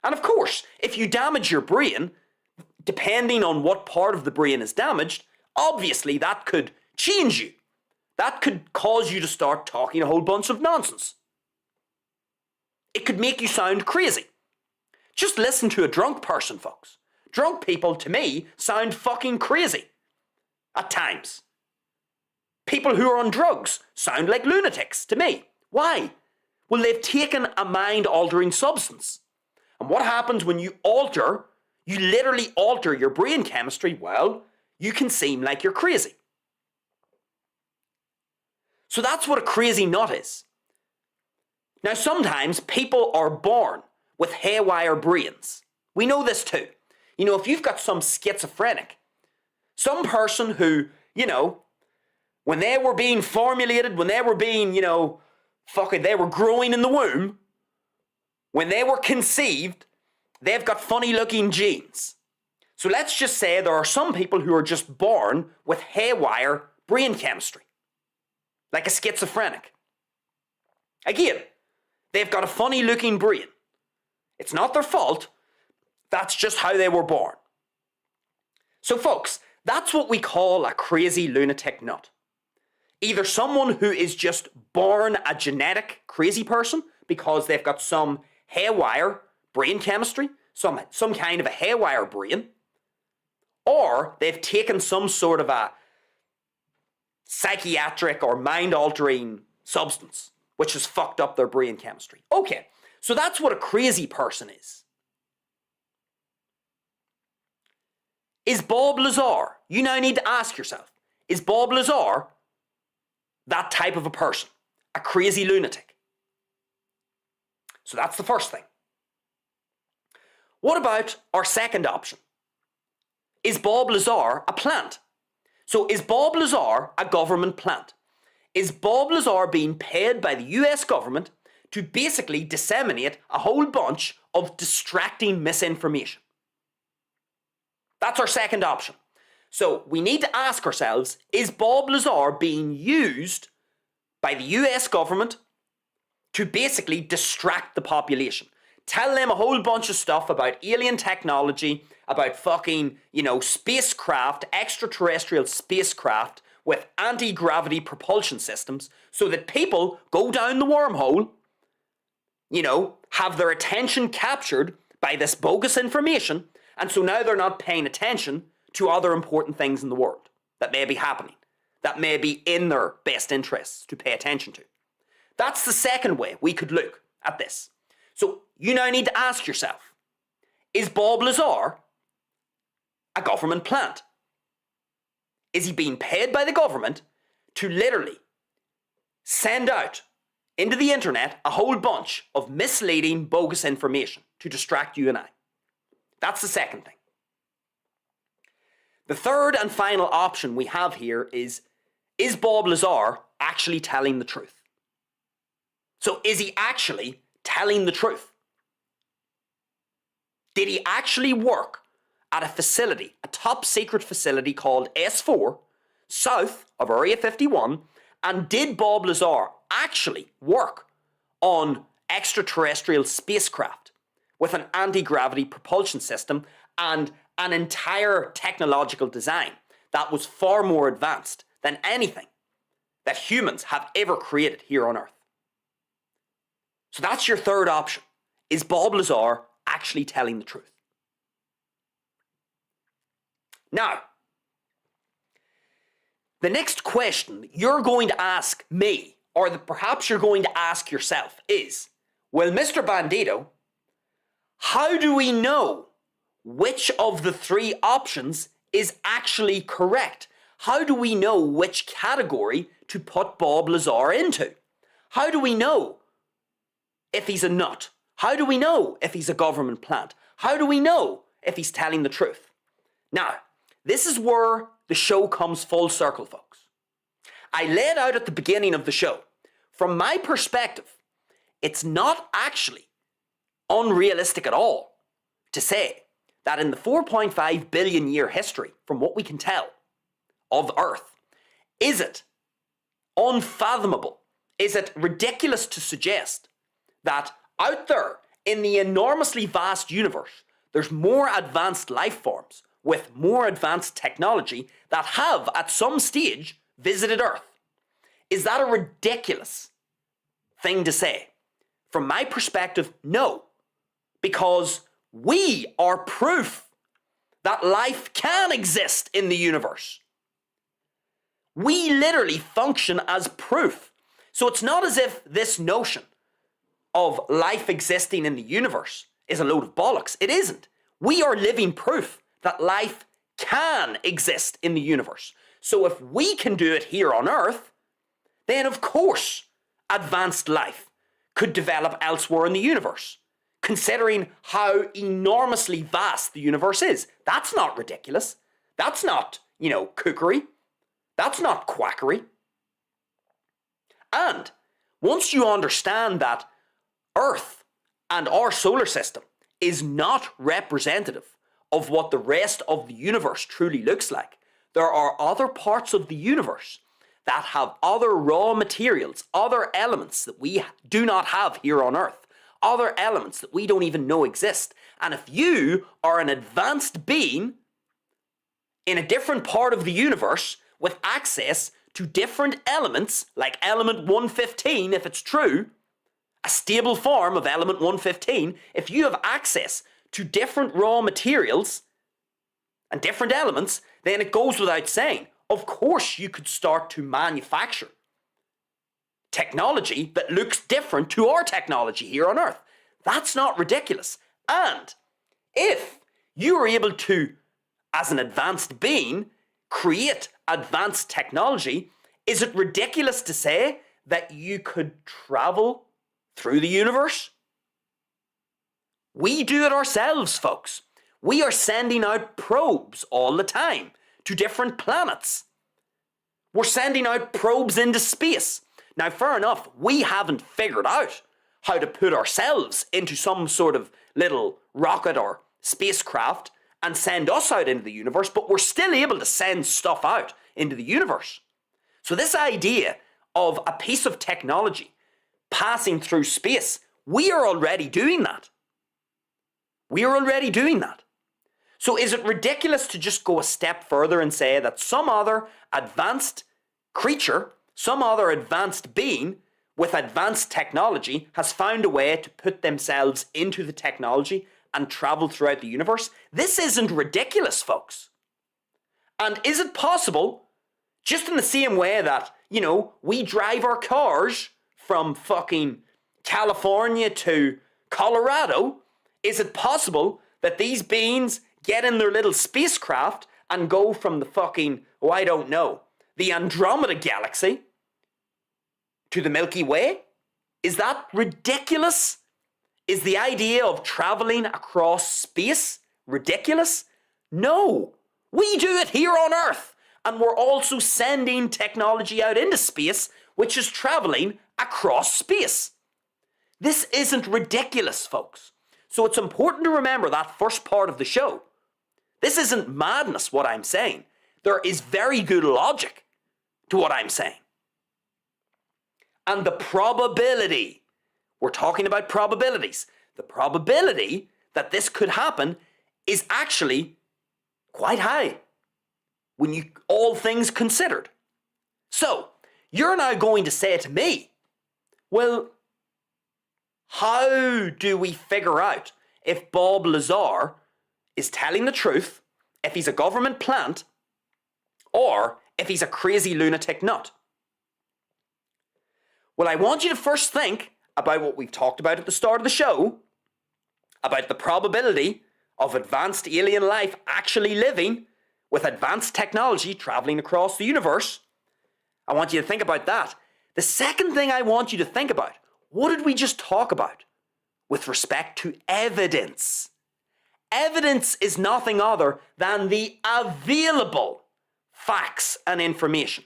And of course, if you damage your brain, depending on what part of the brain is damaged, obviously that could change you. That could cause you to start talking a whole bunch of nonsense. It could make you sound crazy. Just listen to a drunk person, folks. Drunk people, to me, sound fucking crazy. At times. People who are on drugs sound like lunatics to me. Why? Well, they've taken a mind-altering substance. And what happens when you literally alter your brain chemistry? Well, you can seem like you're crazy. So that's what a crazy nut is. Now, sometimes people are born with haywire brains. We know this too. If you've got some schizophrenic, some person who, when they were being formulated, when they were being, they were growing in the womb, when they were conceived, they've got funny looking genes. So let's just say there are some people who are just born with haywire brain chemistry, like a schizophrenic. Again, they've got a funny looking brain. It's not their fault. That's just how they were born. So folks, that's what we call a crazy lunatic nut. Either someone who is just born a genetic crazy person because they've got some haywire brain chemistry, some kind of a haywire brain, or they've taken some sort of a psychiatric or mind-altering substance, which has fucked up their brain chemistry. Okay, so that's what a crazy person is. Is Bob Lazar, you now need to ask yourself, is Bob Lazar that type of a person? A crazy lunatic? So that's the first thing. What about our second option? Is Bob Lazar a plant? So is Bob Lazar a government plant? Is Bob Lazar being paid by the US government to basically disseminate a whole bunch of distracting misinformation? That's our second option. So we need to ask ourselves, is Bob Lazar being used by the US government to basically distract the population? Tell them a whole bunch of stuff about alien technology, about fucking, spacecraft, extraterrestrial spacecraft with anti-gravity propulsion systems so that people go down the wormhole, have their attention captured by this bogus information, and so now they're not paying attention to other important things in the world that may be happening, that may be in their best interests to pay attention to. That's the second way we could look at this. So you now need to ask yourself, is Bob Lazar a government plant? Is he being paid by the government to literally send out into the internet a whole bunch of misleading, bogus information to distract you and I? That's the second thing. The third and final option we have here is Bob Lazar actually telling the truth? So is he actually telling the truth? Did he actually work at a facility, a top secret facility called S4, south of Area 51, and did Bob Lazar actually work on extraterrestrial spacecraft with an anti-gravity propulsion system and an entire technological design that was far more advanced than anything that humans have ever created here on Earth? So that's your third option. Is Bob Lazar actually telling the truth? Now, the next question that you're going to ask me, or that perhaps you're going to ask yourself is, well, Mr. Bandido, how do we know which of the three options is actually correct? How do we know which category to put Bob Lazar into? How do we know if he's a nut? How do we know if he's a government plant? How do we know if he's telling the truth? Now, this is where the show comes full circle, folks. I laid out at the beginning of the show, from my perspective, it's not actually unrealistic at all to say that in the 4.5 billion year history, from what we can tell of Earth, is it unfathomable? Is it ridiculous to suggest that out there in the enormously vast universe, there's more advanced life forms with more advanced technology that have at some stage visited Earth? Is that a ridiculous thing to say? From my perspective, no. Because we are proof that life can exist in the universe. We literally function as proof. So it's not as if this notion of life existing in the universe is a load of bollocks. It isn't. We are living proof that life can exist in the universe. So if we can do it here on Earth, then of course advanced life could develop elsewhere in the universe, considering how enormously vast the universe is. That's not ridiculous. That's not, kookery. That's not quackery. And once you understand that Earth and our solar system is not representative of what the rest of the universe truly looks like, there are other parts of the universe that have other raw materials, other elements that we do not have here on Earth, other elements that we don't even know exist. And if you are an advanced being in a different part of the universe with access to different elements, like element 115, if it's true, a stable form of element 115, if you have access to different raw materials and different elements, then it goes without saying, of course you could start to manufacture, technology that looks different to our technology here on Earth. That's not ridiculous. And if you are able to, as an advanced being, create advanced technology, is it ridiculous to say that you could travel through the universe? We do it ourselves, folks. We are sending out probes all the time to different planets. We're sending out probes into space. Now, fair enough, we haven't figured out how to put ourselves into some sort of little rocket or spacecraft and send us out into the universe, but we're still able to send stuff out into the universe. So this idea of a piece of technology passing through space, we are already doing that. We are already doing that. So is it ridiculous to just go a step further and say that some other advanced creature, some other advanced being with advanced technology has found a way to put themselves into the technology and travel throughout the universe? This isn't ridiculous, folks. And is it possible, just in the same way that, we drive our cars from fucking California to Colorado, is it possible that these beings get in their little spacecraft and go from the fucking, the Andromeda galaxy to the Milky Way? Is that ridiculous? Is the idea of traveling across space ridiculous? No. We do it here on Earth. And we're also sending technology out into space, which is traveling across space. This isn't ridiculous, folks. So it's important to remember that first part of the show. This isn't madness, what I'm saying. There is very good logic to what I'm saying. And the probability, we're talking about probabilities, the probability that this could happen is actually quite high when all things considered. So, you're now going to say to me, well, how do we figure out if Bob Lazar is telling the truth, if he's a government plant, or if he's a crazy lunatic nut? Well, I want you to first think about what we've talked about at the start of the show, about the probability of advanced alien life actually living with advanced technology traveling across the universe. I want you to think about that. The second thing I want you to think about, what did we just talk about with respect to evidence? Evidence is nothing other than the available facts and information.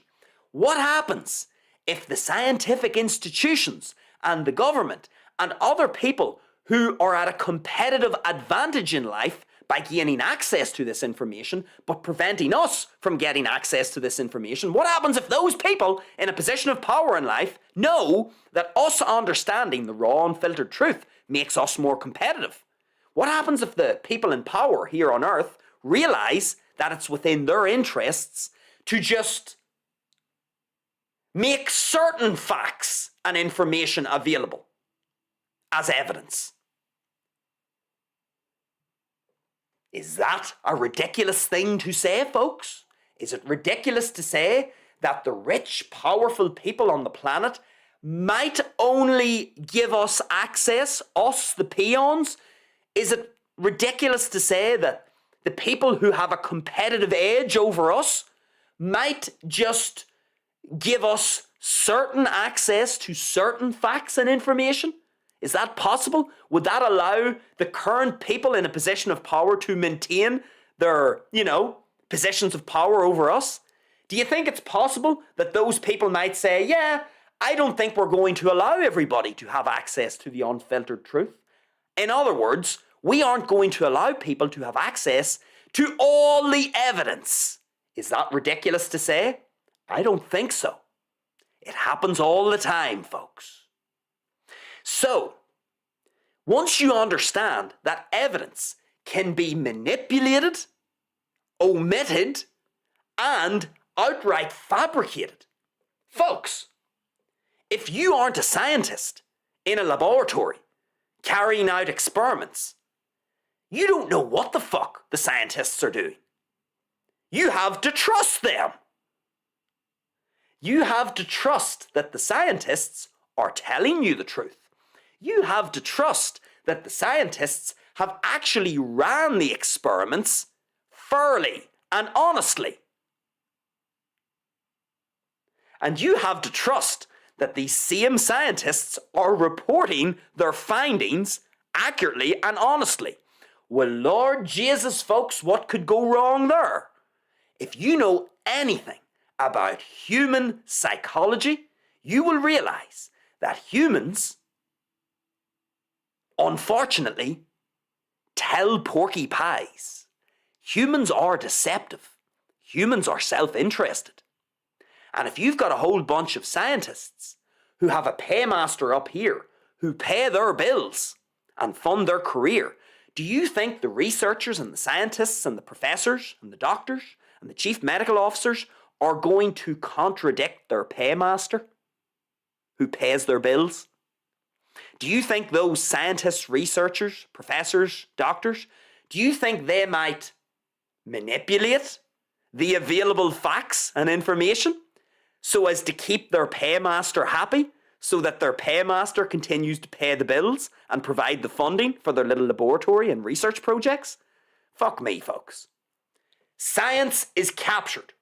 What happens if the scientific institutions and the government and other people who are at a competitive advantage in life by gaining access to this information, but preventing us from getting access to this information? What happens if those people in a position of power in life know that us understanding the raw and filtered truth makes us more competitive? What happens if the people in power here on Earth realize that it's within their interests to just make certain facts and information available as evidence? Is that a ridiculous thing to say, folks? Is it ridiculous to say that the rich, powerful people on the planet might only give us access, us the peons? Is it ridiculous to say that the people who have a competitive edge over us might just give us certain access to certain facts and information? Is that possible? Would that allow the current people in a position of power to maintain their, positions of power over us? Do you think it's possible that those people might say, yeah, I don't think we're going to allow everybody to have access to the unfiltered truth? In other words, we aren't going to allow people to have access to all the evidence. Is that ridiculous to say? I don't think so. It happens all the time, folks. So, once you understand that evidence can be manipulated, omitted, and outright fabricated, folks, if you aren't a scientist in a laboratory carrying out experiments, you don't know what the fuck the scientists are doing. You have to trust them. You have to trust that the scientists are telling you the truth. You have to trust that the scientists have actually ran the experiments fairly and honestly. And you have to trust that these same scientists are reporting their findings accurately and honestly. Well, Lord Jesus, folks, what could go wrong there? If you know anything about human psychology, you will realize that humans, unfortunately, tell porky pies. Humans are deceptive. Humans are self-interested. And if you've got a whole bunch of scientists who have a paymaster up here who pay their bills and fund their career, do you think the researchers and the scientists and the professors and the doctors and the chief medical officers are going to contradict their paymaster who pays their bills? Do you think those scientists, researchers, professors, doctors, do you think they might manipulate the available facts and information so as to keep their paymaster happy, so that their paymaster continues to pay the bills and provide the funding for their little laboratory and research projects? Fuck me, folks. Science is captured.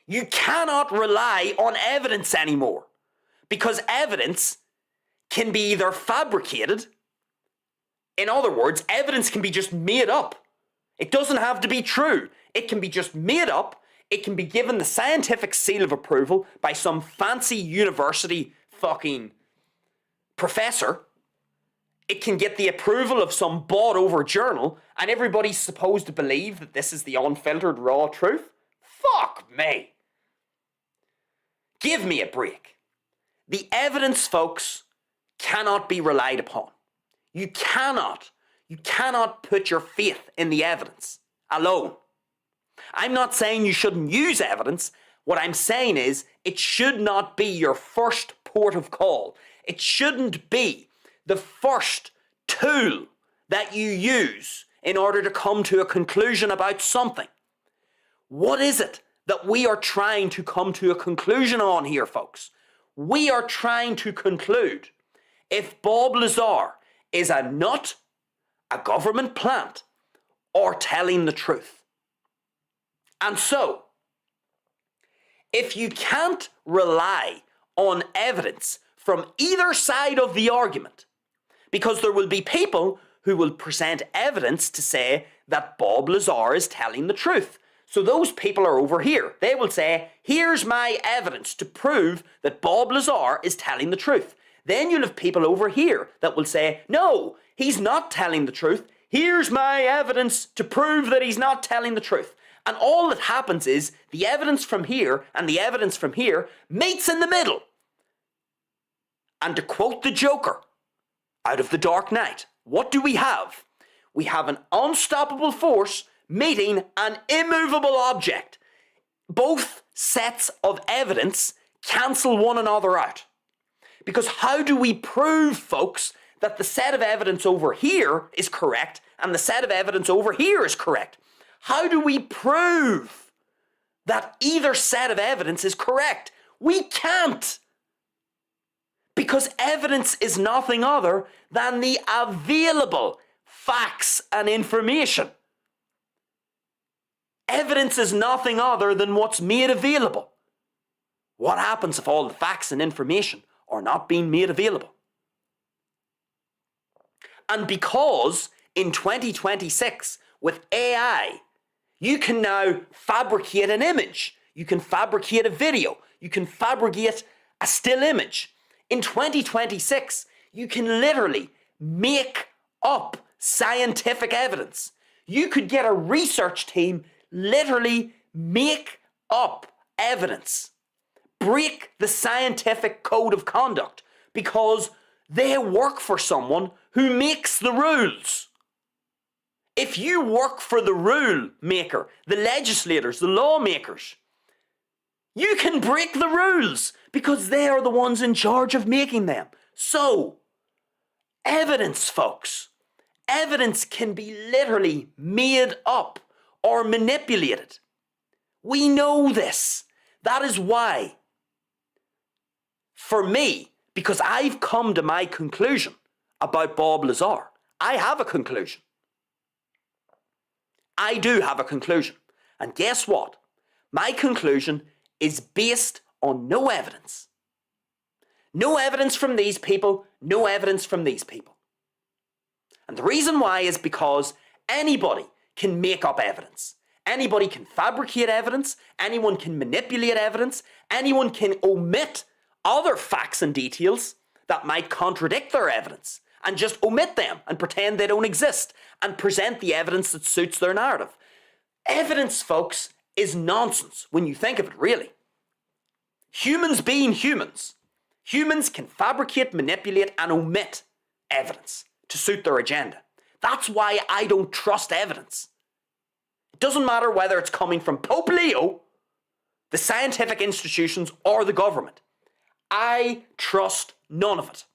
You cannot rely on evidence anymore, because evidence can be either fabricated. In other words, evidence can be just made up. It doesn't have to be true. It can be just made up. It can be given the scientific seal of approval by some fancy university fucking professor. It can get the approval of some bought over journal, and everybody's supposed to believe that this is the unfiltered raw truth. Fuck me. Give me a break. The evidence, folks, cannot be relied upon. You cannot put your faith in the evidence alone. I'm not saying you shouldn't use evidence. What I'm saying is it should not be your first port of call. It shouldn't be the first tool that you use in order to come to a conclusion about something. What is it that we are trying to come to a conclusion on here, folks? We are trying to conclude if Bob Lazar is a nut, a government plant, or telling the truth. And so, if you can't rely on evidence from either side of the argument, because there will be people who will present evidence to say that Bob Lazar is telling the truth. So those people are over here. They will say, here's my evidence to prove that Bob Lazar is telling the truth. Then you'll have people over here that will say, no, he's not telling the truth. Here's my evidence to prove that he's not telling the truth. And all that happens is the evidence from here and the evidence from here meets in the middle. And to quote the Joker out of The Dark Knight, what do we have? We have an unstoppable force meeting an immovable object. Both sets of evidence cancel one another out. Because how do we prove, folks, that the set of evidence over here is correct and the set of evidence over here is correct? How do we prove that either set of evidence is correct? We can't. Because evidence is nothing other than the available facts and information. Evidence is nothing other than what's made available. What happens if all the facts and information are not being made available? And because in 2026, with AI, you can now fabricate an image. You can fabricate a video. You can fabricate a still image. In 2026, you can literally make up scientific evidence. You could get a research team literally make up evidence. Break the scientific code of conduct because they work for someone who makes the rules. If you work for the rule maker, the legislators, the lawmakers, you can break the rules because they are the ones in charge of making them. So, evidence, folks, evidence can be literally made up or manipulated. We know this. That is why for me, because I've come to my conclusion about Bob Lazar. I have a conclusion. I do have a conclusion. And guess what? My conclusion is based on no evidence. No evidence from these people, no evidence from these people. And the reason why is because anybody can make up evidence. Anybody can fabricate evidence. Anyone can manipulate evidence. Anyone can omit other facts and details that might contradict their evidence and just omit them and pretend they don't exist and present the evidence that suits their narrative. Evidence, folks, is nonsense when you think of it, really. Humans being humans, humans can fabricate, manipulate, and omit evidence to suit their agenda. That's why I don't trust evidence. It doesn't matter whether it's coming from Pope Leo, the scientific institutions, or the government. I trust none of it.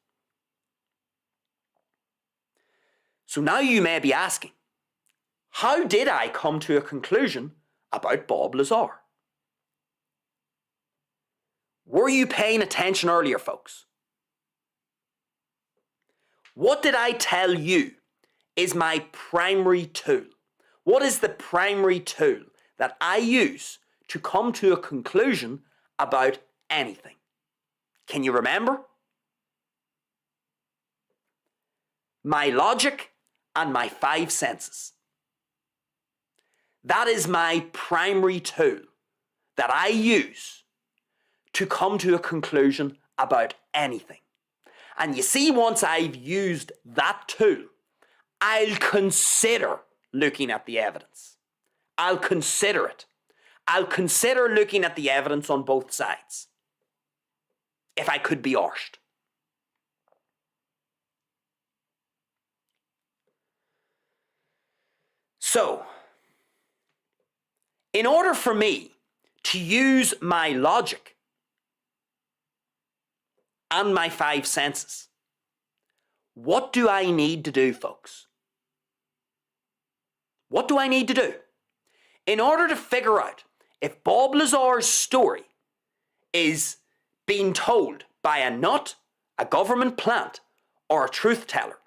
So now you may be asking, how did I come to a conclusion about Bob Lazar? Were you paying attention earlier, folks? What did I tell you is my primary tool? What is the primary tool that I use to come to a conclusion about anything? Can you remember? My logic and my 5 senses. That is my primary tool that I use to come to a conclusion about anything. And you see, once I've used that tool, I'll consider looking at the evidence. I'll consider it. I'll consider looking at the evidence on both sides, if I could be arsed. So, in order for me to use my logic and my 5 senses, what do I need to do, folks? What do I need to do? In order to figure out if Bob Lazar's story is being told by a nut, a government plant, or a truth teller,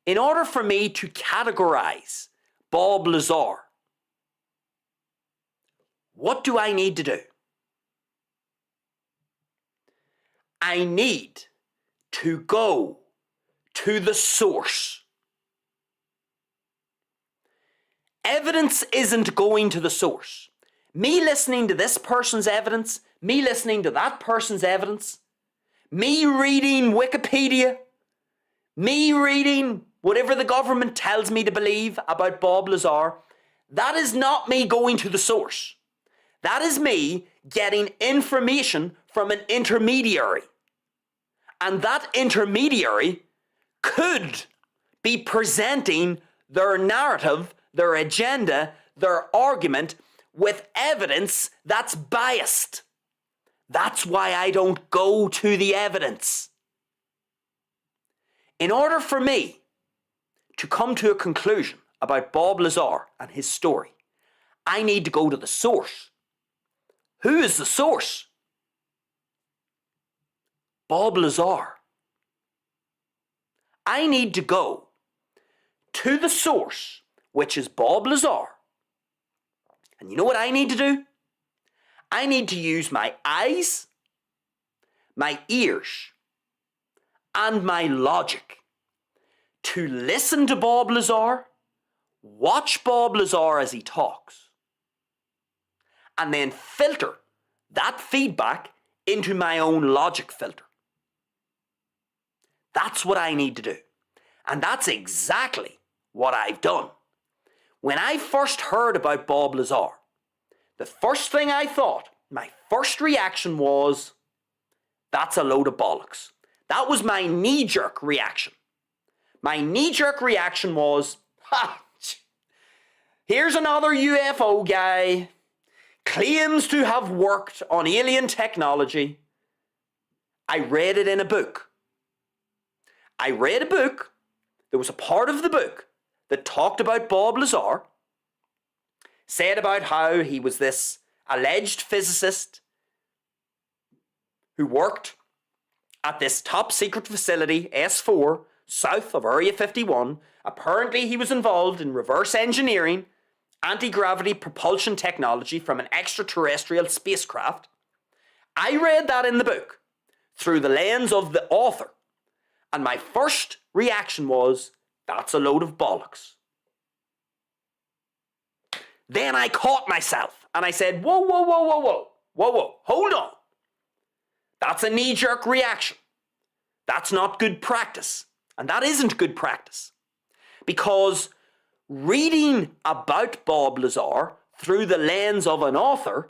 in order for me to categorize Bob Lazar, what do I need to do? I need to go to the source. Evidence isn't going to the source. Me listening to this person's evidence, me listening to that person's evidence, me reading Wikipedia, me reading whatever the government tells me to believe about Bob Lazar, that is not me going to the source. That is me getting information from an intermediary. And that intermediary could be presenting their narrative, their agenda, their argument with evidence that's biased. That's why I don't go to the evidence. In order for me to come to a conclusion about Bob Lazar and his story, I need to go to the source. Who is the source? Bob Lazar. I need to go to the source, which is Bob Lazar. And you know what I need to do? I need to use my eyes, my ears, and my logic to listen to Bob Lazar, watch Bob Lazar as he talks, and then filter that feedback into my own logic filter. That's what I need to do. And that's exactly what I've done. When I first heard about Bob Lazar, the first thing I thought, my first reaction was, that's a load of bollocks. That was my knee-jerk reaction. My knee-jerk reaction was, here's another UFO guy, claims to have worked on alien technology. I read it in a book. I read a book. There was a part of the book that talked about Bob Lazar, said about how he was this alleged physicist who worked at this top secret facility, S4, south of Area 51. Apparently he was involved in reverse engineering anti-gravity propulsion technology from an extraterrestrial spacecraft. I read that in the book through the lens of the author, and my first reaction was, that's a load of bollocks. Then I caught myself and I said, whoa, hold on. That's a knee-jerk reaction. That's not good practice. And that isn't good practice. Because reading about Bob Lazar through the lens of an author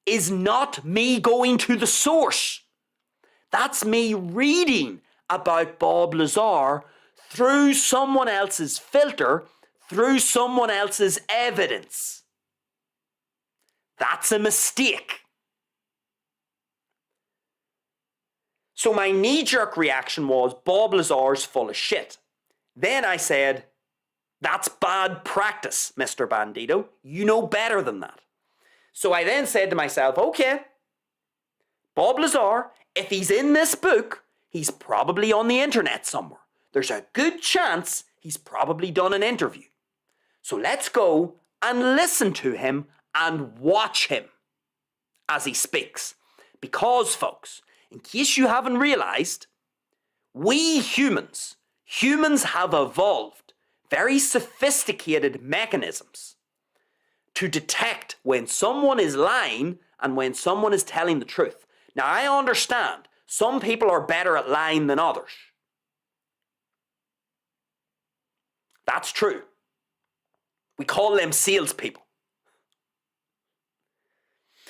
is not me going to the source. That's me reading about Bob Lazar through someone else's filter, through someone else's evidence. That's a mistake. So my knee-jerk reaction was, Bob Lazar's full of shit. Then I said, that's bad practice, Mr. Bandido. You know better than that. So I then said to myself, okay, Bob Lazar, if he's in this book, he's probably on the internet somewhere. There's a good chance he's probably done an interview. So let's go and listen to him and watch him as he speaks. Because, folks, in case you haven't realized, we humans have evolved very sophisticated mechanisms to detect when someone is lying and when someone is telling the truth. Now, I understand some people are better at lying than others. That's true. We call them salespeople.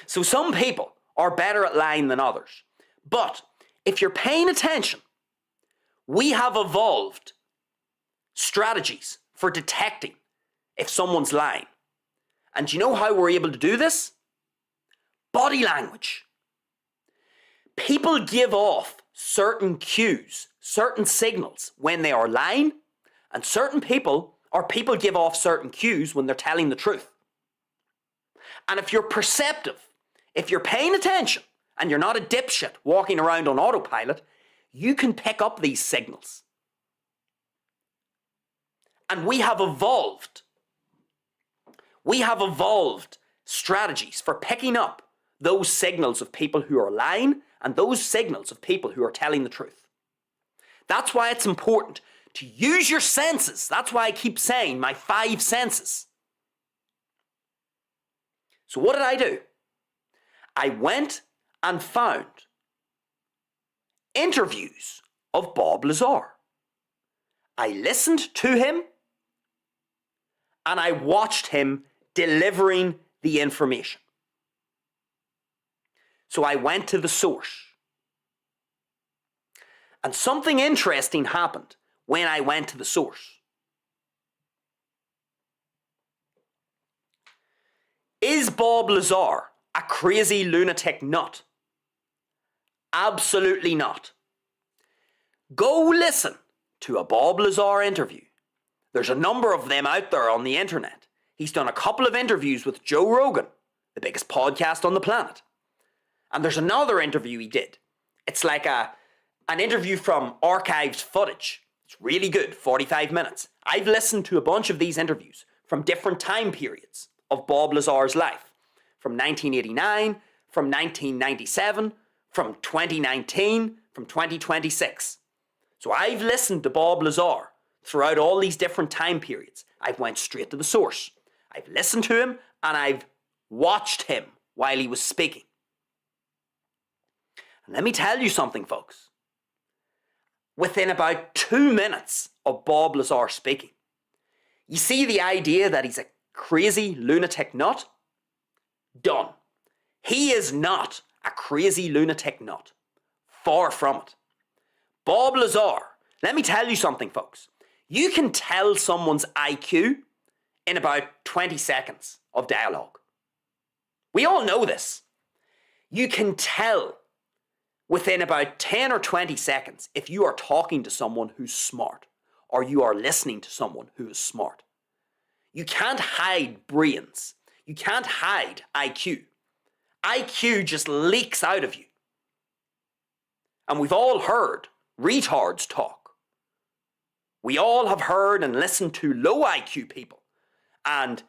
So some people are better at lying than others. But if you're paying attention, we have evolved strategies for detecting if someone's lying. And do you know how we're able to do this? Body language. People give off certain cues, certain signals when they are lying, and certain people give off certain cues when they're telling the truth. And if you're perceptive, if you're paying attention, and you're not a dipshit walking around on autopilot, you can pick up these signals. And we have evolved strategies for picking up those signals of people who are lying and those signals of people who are telling the truth. That's why it's important to use your senses. That's why I keep saying my 5 senses. So what did I do? I went and found interviews of Bob Lazar. I listened to him and I watched him delivering the information. So I went to the source. And something interesting happened when I went to the source. Is Bob Lazar a crazy lunatic nut? Absolutely not. Go listen to a Bob Lazar interview. There's a number of them out there on the internet. He's done a couple of interviews with Joe Rogan, the biggest podcast on the planet. And there's another interview he did. It's like an interview from archived footage. It's really good, 45 minutes. I've listened to a bunch of these interviews from different time periods of Bob Lazar's life. From 1989, from 1997, from 2019, from 2026. So I've listened to Bob Lazar throughout all these different time periods. I've went straight to the source. I've listened to him and I've watched him while he was speaking. And let me tell you something, folks. Within about 2 minutes of Bob Lazar speaking, you see the idea that he's a crazy lunatic nut? Done. He is not a crazy lunatic nut. Far from it. Bob Lazar, let me tell you something, folks. You can tell someone's IQ in about 20 seconds of dialogue. We all know this. You can tell within about 10 or 20 seconds if you are talking to someone who's smart or you are listening to someone who is smart. You can't hide brains. You can't hide IQ. IQ just leaks out of you. And we've all heard retards talk. We all have heard and listened to low IQ people. And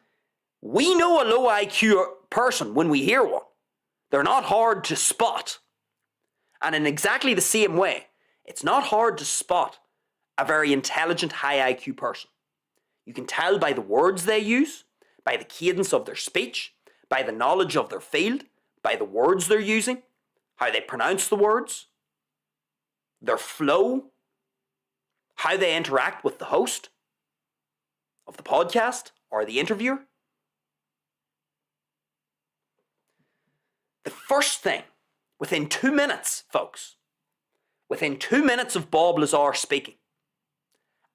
we know a low IQ person when we hear one. They're not hard to spot. And in exactly the same way, it's not hard to spot a very intelligent, high IQ person. You can tell by the words they use, by the cadence of their speech, by the knowledge of their field, by the words they're using, how they pronounce the words, their flow, how they interact with the host of the podcast or the interviewer. The first thing, within 2 minutes, folks, within 2 minutes of Bob Lazar speaking,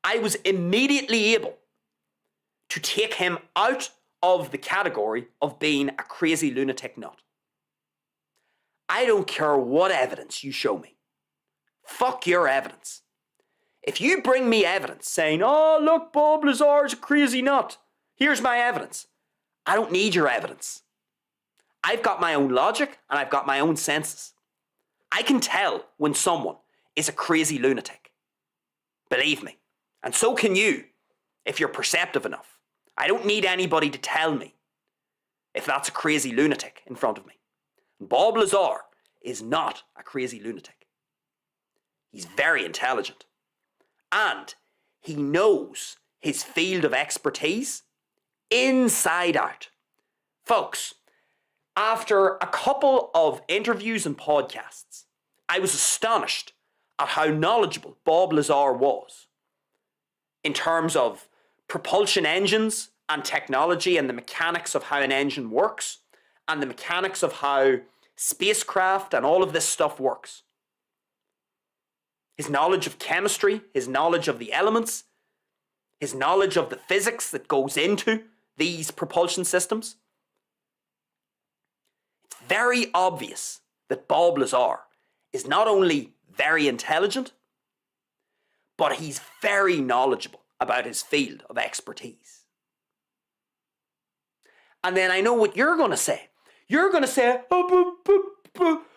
I was immediately able to take him out of the category of being a crazy lunatic nut. I don't care what evidence you show me. Fuck your evidence. If you bring me evidence saying, oh, look, Bob Lazar's a crazy nut, here's my evidence. I don't need your evidence. I've got my own logic and I've got my own senses. I can tell when someone is a crazy lunatic. Believe me. And so can you, if you're perceptive enough. I don't need anybody to tell me if that's a crazy lunatic in front of me. Bob Lazar is not a crazy lunatic. He's very intelligent. And he knows his field of expertise inside out. Folks, after a couple of interviews and podcasts, I was astonished at how knowledgeable Bob Lazar was in terms of propulsion engines and technology and the mechanics of how an engine works and the mechanics of how spacecraft and all of this stuff works. His knowledge of chemistry, his knowledge of the elements, his knowledge of the physics that goes into these propulsion systems. It's very obvious that Bob Lazar is not only very intelligent, but he's very knowledgeable about his field of expertise. And then I know what you're going to say. You're going to say, oh,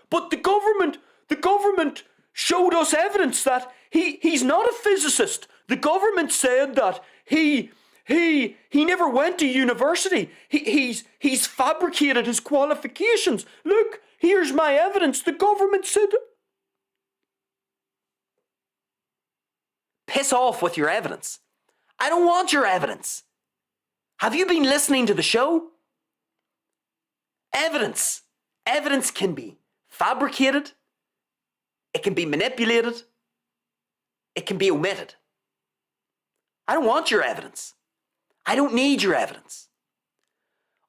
but the government showed us evidence that he's not a physicist. The government said that he never went to university. He's fabricated his qualifications. Look, here's my evidence. The government said. Piss off with your evidence. I don't want your evidence. Have you been listening to the show? Evidence. Evidence can be fabricated. It can be manipulated. It can be omitted. I don't want your evidence. I don't need your evidence.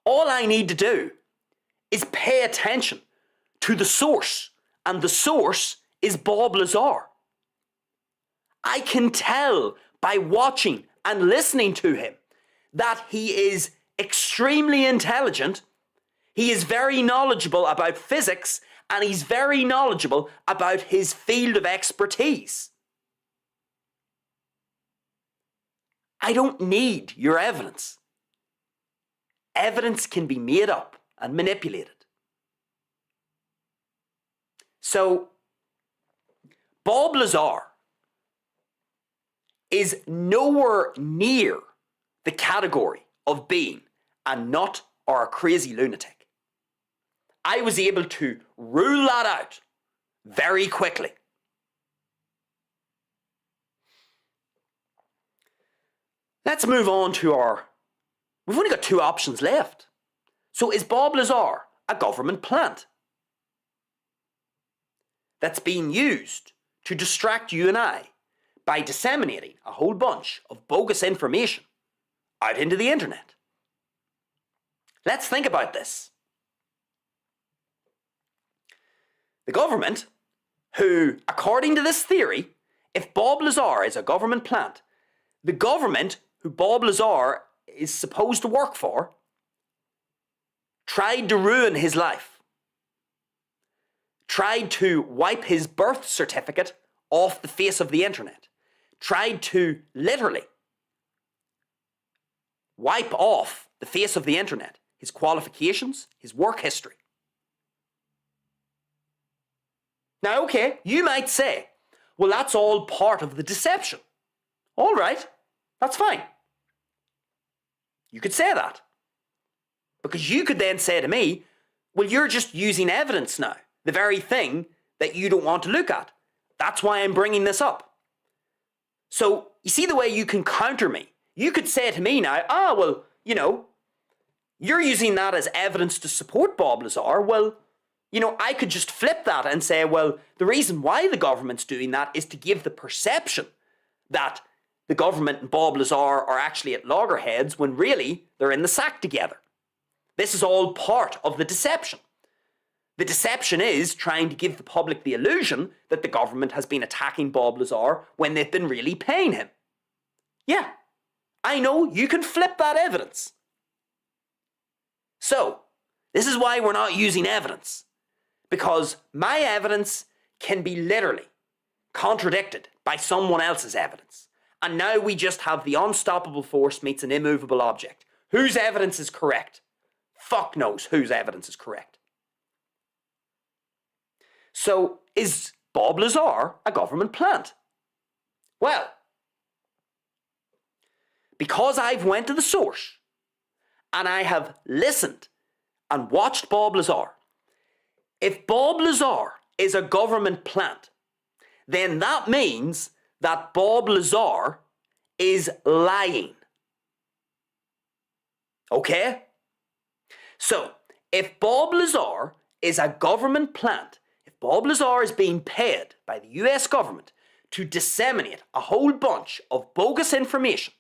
All I need to do is pay attention to the source, and the source is Bob Lazar. I can tell by watching and listening to him that he is extremely intelligent. He is very knowledgeable about physics, and he's very knowledgeable about his field of expertise. I don't need your evidence. Evidence can be made up and manipulated. So, Bob Lazar is nowhere near the category of being a nut or a crazy lunatic. I was able to rule that out very quickly. Let's move on to we've only got 2 options left. So is Bob Lazar a government plant that's being used to distract you and I by disseminating a whole bunch of bogus information out into the internet? Let's think about this. The government, who, according to this theory, if Bob Lazar is a government plant, the government who Bob Lazar is supposed to work for tried to ruin his life, tried to wipe his birth certificate off the face of the internet, tried to literally wipe off the face of the internet his qualifications, his work history. Now, okay, you might say, well, that's all part of the deception. All right, that's fine. You could say that. Because you could then say to me, well, you're just using evidence now, the very thing that you don't want to look at. That's why I'm bringing this up. So, you see the way you can counter me? You could say to me now, well, you're using that as evidence to support Bob Lazar. Well, I could just flip that and say, well, the reason why the government's doing that is to give the perception that the government and Bob Lazar are actually at loggerheads when really they're in the sack together. This is all part of the deception. The deception is trying to give the public the illusion that the government has been attacking Bob Lazar when they've been really paying him. Yeah, I know you can flip that evidence. So, this is why we're not using evidence. Because my evidence can be literally contradicted by someone else's evidence. And now we just have the unstoppable force meets an immovable object. Whose evidence is correct? Fuck knows whose evidence is correct. So, is Bob Lazar a government plant? Well, because I've went to the source and I have listened and watched Bob Lazar, if Bob Lazar is a government plant, then that means that Bob Lazar is lying. Okay? So, if Bob Lazar is a government plant, if Bob Lazar is being paid by the US government to disseminate a whole bunch of bogus information,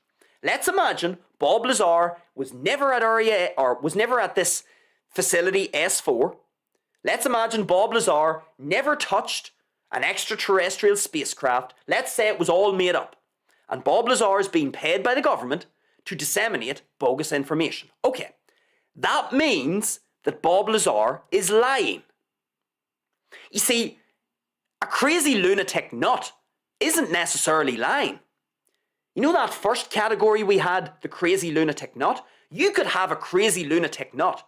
let's imagine Bob Lazar was never at REA or was never at this facility S4. Let's imagine Bob Lazar never touched an extraterrestrial spacecraft. Let's say it was all made up. And Bob Lazar is being paid by the government to disseminate bogus information. Okay, that means that Bob Lazar is lying. You see, a crazy lunatic nut isn't necessarily lying. You know that first category we had, the crazy lunatic nut? You could have a crazy lunatic nut.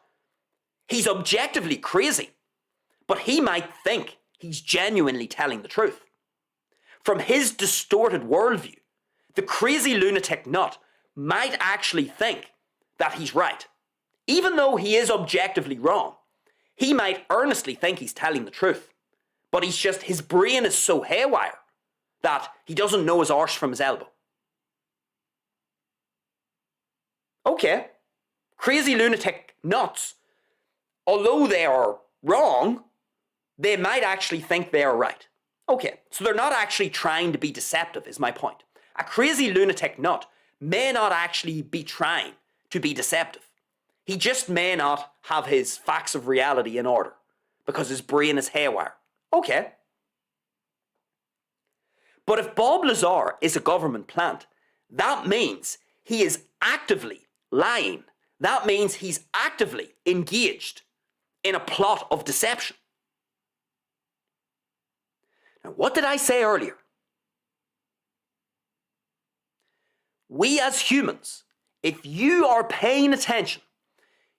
He's objectively crazy, but he might think he's genuinely telling the truth. From his distorted worldview, the crazy lunatic nut might actually think that he's right. Even though he is objectively wrong, he might earnestly think he's telling the truth. But his brain is so haywire that he doesn't know his arse from his elbow. Okay, crazy lunatic nuts, although they are wrong, they might actually think they are right. Okay, so they're not actually trying to be deceptive, is my point. A crazy lunatic nut may not actually be trying to be deceptive. He just may not have his facts of reality in order because his brain is haywire. Okay. But if Bob Lazar is a government plant, that means he is actively lying. That means he's actively engaged in a plot of deception. Now, what did I say earlier? We as humans, if you are paying attention,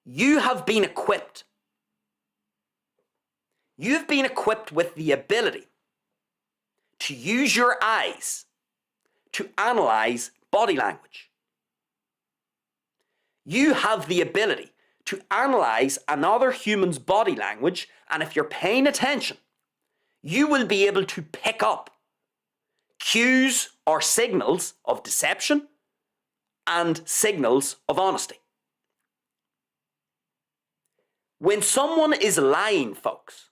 you have been equipped. You've been equipped with the ability to use your eyes to analyze body language. You have the ability to analyze another human's body language, and if you're paying attention, you will be able to pick up cues or signals of deception and signals of honesty. When someone is lying, folks,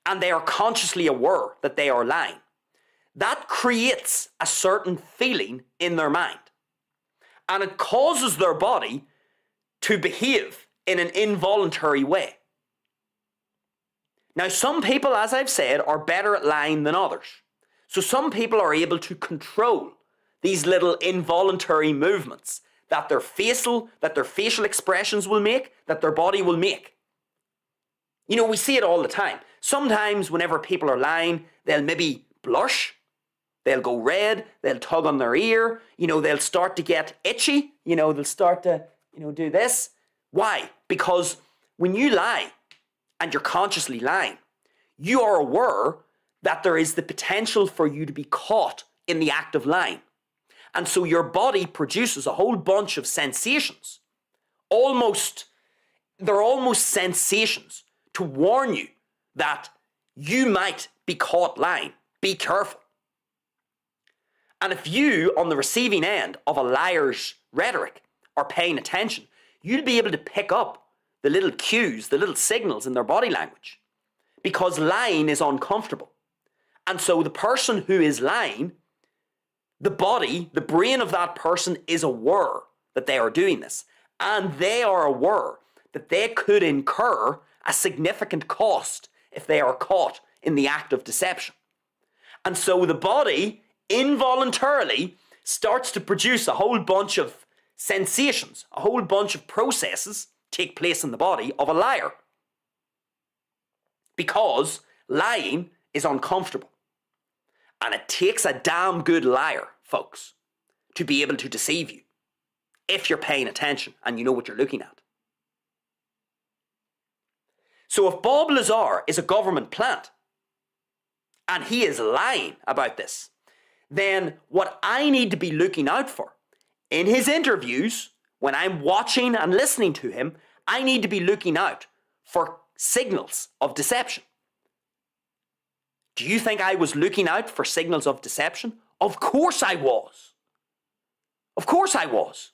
and they are consciously aware that they are lying, that creates a certain feeling in their mind. And it causes their body to behave in an involuntary way. Now, some people, as I've said, are better at lying than others. So some people are able to control these little involuntary movements that their facial expressions will make, that their body will make. You know, we see it all the time. Sometimes whenever people are lying, they'll maybe blush, they'll go red, they'll tug on their ear, they'll start to get itchy, they'll start to, do this. Why? Because when you lie and you're consciously lying, you are aware that there is the potential for you to be caught in the act of lying. And so your body produces a whole bunch of sensations. They're almost sensations to warn you that you might be caught lying. Be careful. And if you, on the receiving end of a liar's rhetoric, are paying attention, you'll be able to pick up the little cues, the little signals in their body language. Because lying is uncomfortable. And so the person who is lying, the body, the brain of that person is aware that they are doing this. And they are aware that they could incur a significant cost if they are caught in the act of deception. And so the body involuntarily starts to produce a whole bunch of sensations, a whole bunch of processes take place in the body of a liar. Because lying is uncomfortable. And it takes a damn good liar, folks, to be able to deceive you. If you're paying attention and you know what you're looking at. So if Bob Lazar is a government plant, and he is lying about this, then what I need to be looking out for in his interviews, when I'm watching and listening to him, I need to be looking out for signals of deception. Do you think I was looking out for signals of deception? Of course I was. Of course I was.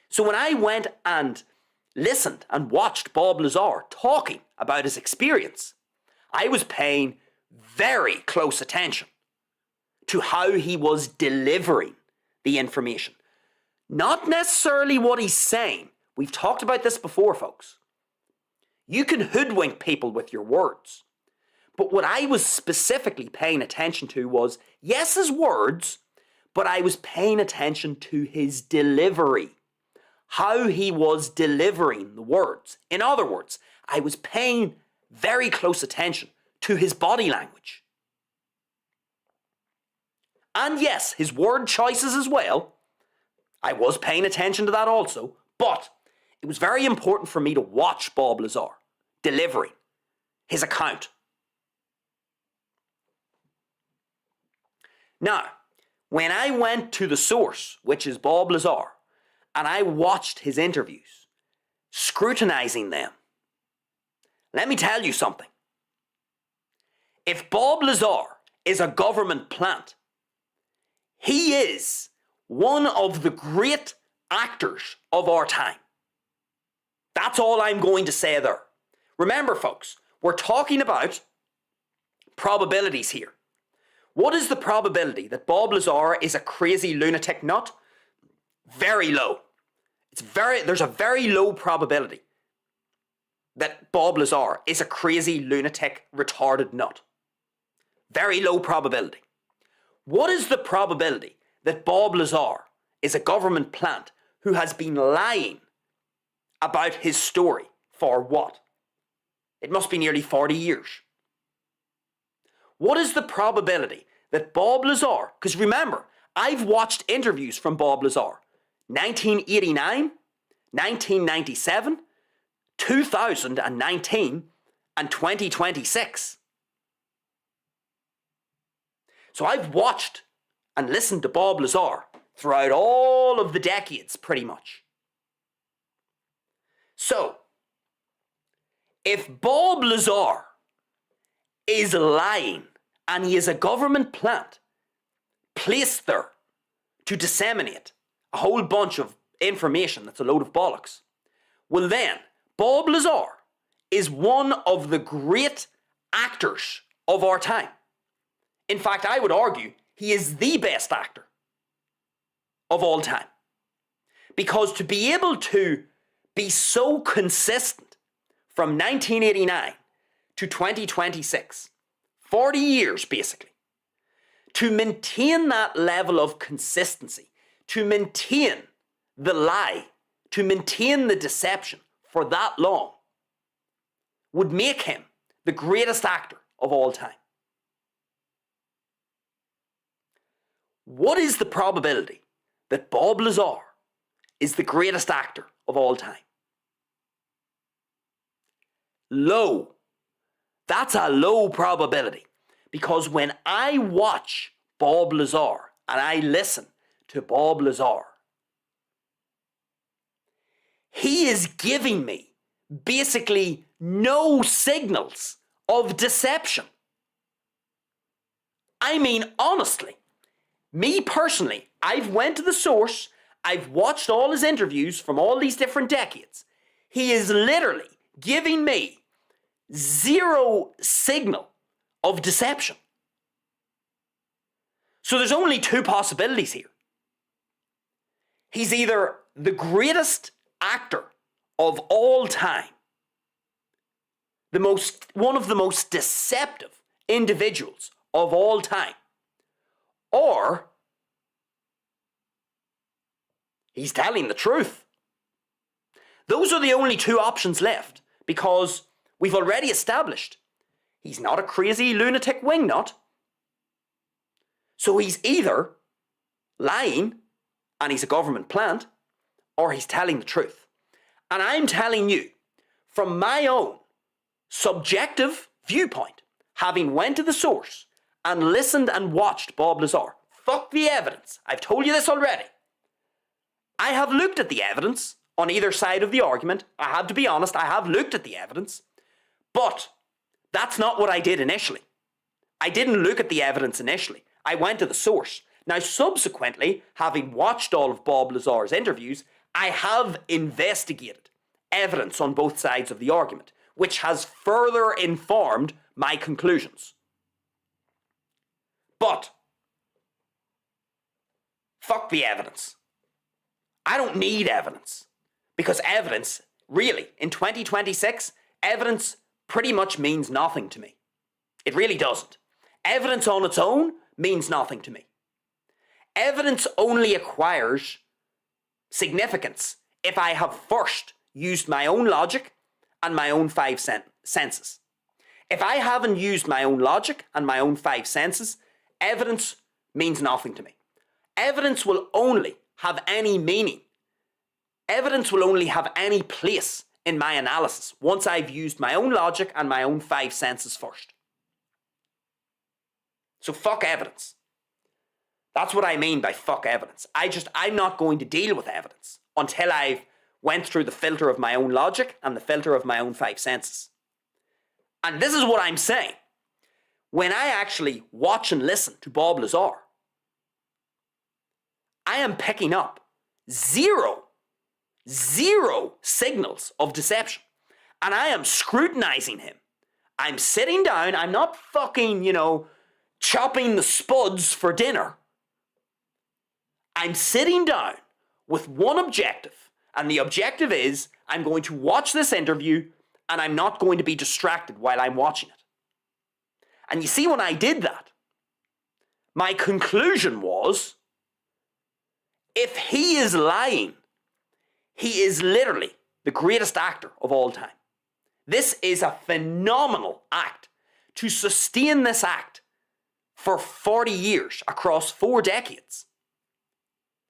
So when I went and listened and watched Bob Lazar talking about his experience, I was paying very close attention to how he was delivering the information. Not necessarily what he's saying. We've talked about this before, folks. You can hoodwink people with your words. But what I was specifically paying attention to was, yes, his words, but I was paying attention to his delivery. How he was delivering the words. In other words, I was paying very close attention to his body language. And yes, his word choices as well. I was paying attention to that also, but it was very important for me to watch Bob Lazar delivering his account. Now, when I went to the source, which is Bob Lazar, and I watched his interviews, scrutinizing them, let me tell you something. If Bob Lazar is a government plant, he is one of the great actors of our time. That's all I'm going to say there. Remember, folks, we're talking about probabilities here. What is the probability that Bob Lazar is a crazy lunatic nut? Very low. There's a very low probability that Bob Lazar is a crazy lunatic retarded nut. Very low probability. What is the probability that Bob Lazar is a government plant who has been lying about his story for what? It must be nearly 40 years. What is the probability that Bob Lazar, because remember, I've watched interviews from Bob Lazar, 1989, 1997, 2019, and 2026. So I've watched and listened to Bob Lazar throughout all of the decades, pretty much. So, if Bob Lazar is lying and he is a government plant placed there to disseminate a whole bunch of information that's a load of bollocks, well then, Bob Lazar is one of the great actors of our time. In fact, I would argue he is the best actor of all time. Because to be able to be so consistent from 1989 to 2026, 40 years basically, to maintain that level of consistency, to maintain the lie, to maintain the deception for that long, would make him the greatest actor of all time. What is the probability that Bob Lazar is the greatest actor of all time? Low. That's a low probability. Because when I watch Bob Lazar and I listen to Bob Lazar, he is giving me basically no signals of deception. I mean, honestly, me personally, I've went to the source, I've watched all his interviews from all these different decades. He is literally giving me zero signal of deception. So there's only two possibilities here. He's either the greatest actor of all time, one of the most deceptive individuals of all time, or he's telling the truth. Those are the only two options left, because we've already established he's not a crazy lunatic wingnut. So he's either lying and he's a government plant, or he's telling the truth. And I'm telling you, from my own subjective viewpoint, having went to the source and listened and watched Bob Lazar, fuck the evidence, I've told you this already. I have looked at the evidence on either side of the argument. I have to be honest, I have looked at the evidence, but that's not what I did initially. I didn't look at the evidence initially. I went to the source. Now, subsequently, having watched all of Bob Lazar's interviews, I have investigated evidence on both sides of the argument, which has further informed my conclusions. But, fuck the evidence. I don't need evidence. Because evidence, really, in 2026, evidence pretty much means nothing to me. It really doesn't. Evidence on its own means nothing to me. Evidence only acquires significance if I have first used my own logic and my own five senses. If I haven't used my own logic and my own five senses, evidence means nothing to me. Evidence will only have any meaning. Evidence will only have any place in my analysis once I've used my own logic and my own five senses first. So fuck evidence. That's what I mean by fuck evidence. I'm not going to deal with evidence until I've went through the filter of my own logic and the filter of my own five senses. And this is what I'm saying. When I actually watch and listen to Bob Lazar, I am picking up zero signals of deception. And I am scrutinizing him. I'm sitting down, I'm not fucking, chopping the spuds for dinner. I'm sitting down with one objective, and the objective is I'm going to watch this interview and I'm not going to be distracted while I'm watching it. And you see, when I did that, my conclusion was, if he is lying, he is literally the greatest actor of all time. This is a phenomenal act. To sustain this act for 40 years across 4 decades.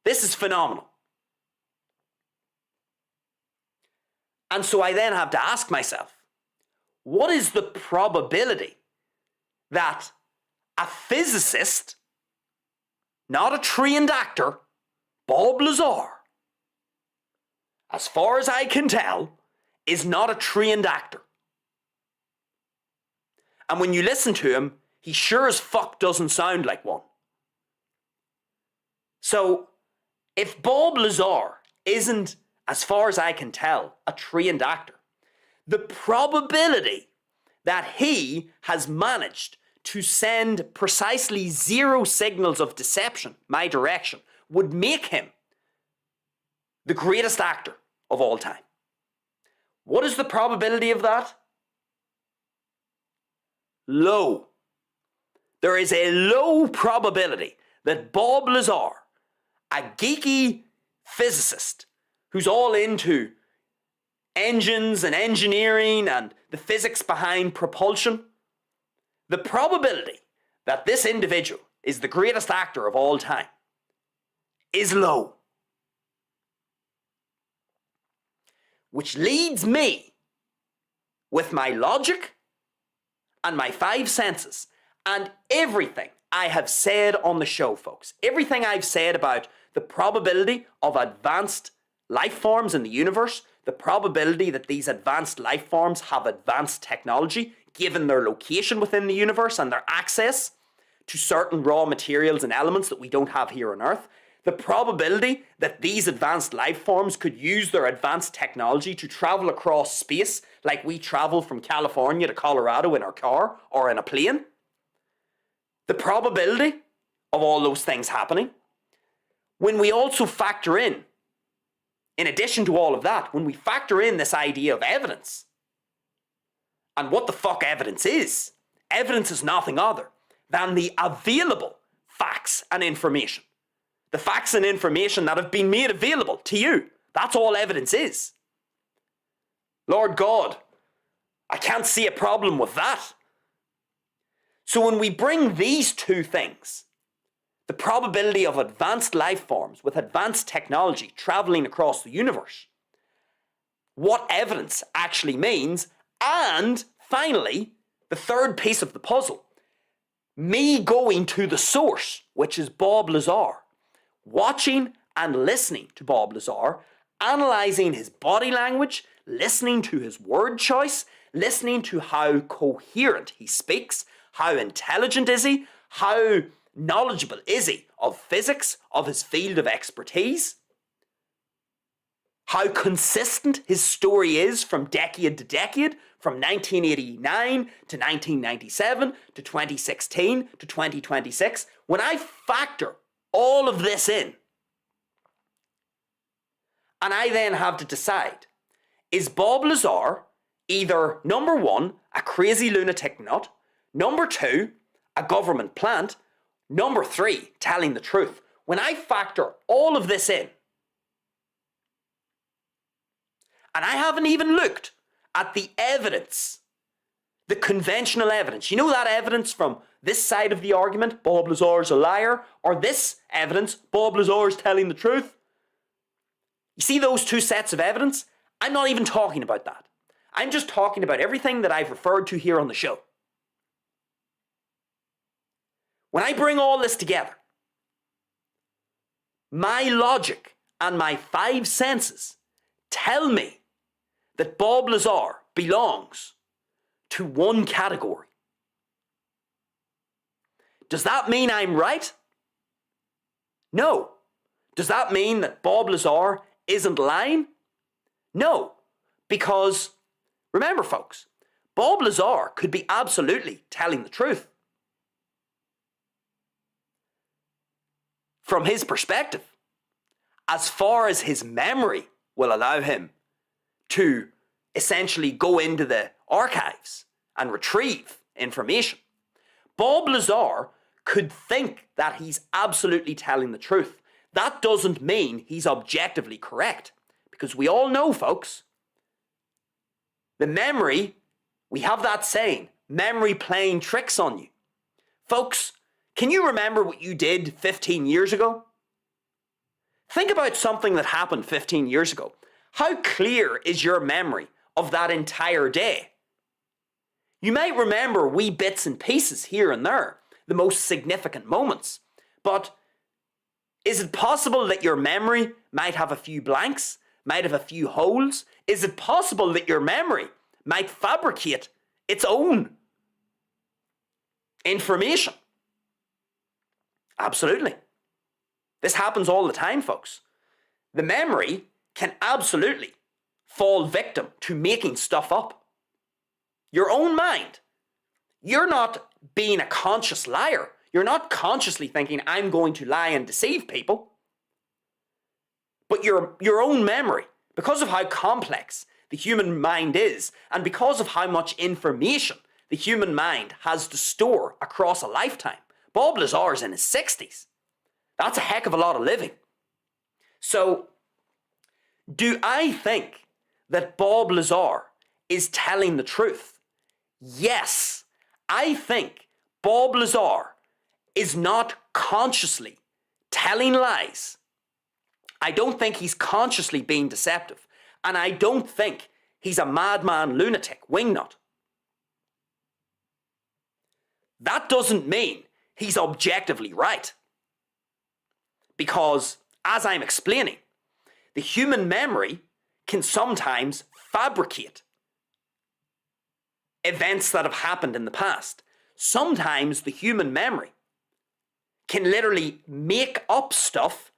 This is phenomenal. And so I then have to ask myself, what is the probability that a physicist, not a trained actor, Bob Lazar, as far as I can tell, is not a trained actor? And when you listen to him, he sure as fuck doesn't sound like one. So, if Bob Lazar isn't, as far as I can tell, a trained actor, the probability that he has managed to send precisely 0 signals of deception my direction would make him the greatest actor of all time. What is the probability of that? Low. There is a low probability that Bob Lazar, a geeky physicist who's all into engines and engineering and the physics behind propulsion, the probability that this individual is the greatest actor of all time is low. Which leads me, with my logic and my five senses and everything I have said on the show, folks, everything I've said about the probability of advanced life forms in the universe, the probability that these advanced life forms have advanced technology, given their location within the universe and their access to certain raw materials and elements that we don't have here on Earth, the probability that these advanced life forms could use their advanced technology to travel across space like we travel from California to Colorado in our car or in a plane, the probability of all those things happening, when we also factor in addition to all of that, when we factor in this idea of evidence, and what the fuck evidence is nothing other than the available facts and information. The facts and information that have been made available to you. That's all evidence is. Lord God, I can't see a problem with that. So when we bring these two things, the probability of advanced life forms with advanced technology traveling across the universe, what evidence actually means, and finally, the third piece of the puzzle, me going to the source, which is Bob Lazar, watching and listening to Bob Lazar, analysing his body language, listening to his word choice, listening to how coherent he speaks, how intelligent is he, how knowledgeable is he of physics, of his field of expertise, how consistent his story is from decade to decade, from 1989 to 1997 to 2016 to 2026. When I factor all of this in, and I then have to decide, is Bob Lazar either, number one, a crazy lunatic nut, number two, a government plant, number three, telling the truth? When I factor all of this in, and I haven't even looked at the evidence, the conventional evidence, you know that evidence from this side of the argument, Bob Lazar's a liar, or this evidence, Bob Lazar's telling the truth? You see those two sets of evidence? I'm not even talking about that. I'm just talking about everything that I've referred to here on the show. When I bring all this together, my logic and my five senses tell me that Bob Lazar belongs to one category. Does that mean I'm right? No. Does that mean that Bob Lazar isn't lying? No. Because, remember folks, Bob Lazar could be absolutely telling the truth. From his perspective, as far as his memory will allow him to essentially go into the archives and retrieve information, Bob Lazar could think that he's absolutely telling the truth. That doesn't mean he's objectively correct, because we all know, folks, the memory, we have that saying, memory playing tricks on you. Folks, can you remember what you did 15 years ago? Think about something that happened 15 years ago. How clear is your memory of that entire day? You might remember wee bits and pieces here and there, the most significant moments, but is it possible that your memory might have a few blanks, might have a few holes? Is it possible that your memory might fabricate its own information? Absolutely. This happens all the time, folks. The memory can absolutely fall victim to making stuff up. Your own mind. You're not being a conscious liar. You're not consciously thinking, I'm going to lie and deceive people. But your own memory, because of how complex the human mind is, and because of how much information the human mind has to store across a lifetime. Bob Lazar's in his 60s. That's a heck of a lot of living. So, do I think that Bob Lazar is telling the truth? Yes. I think Bob Lazar is not consciously telling lies. I don't think he's consciously being deceptive. And I don't think he's a madman, lunatic, wingnut. that doesn't mean he's objectively right. Because, as I'm explaining, the human memory can sometimes fabricate events that have happened in the past. Sometimes the human memory can literally make up stuff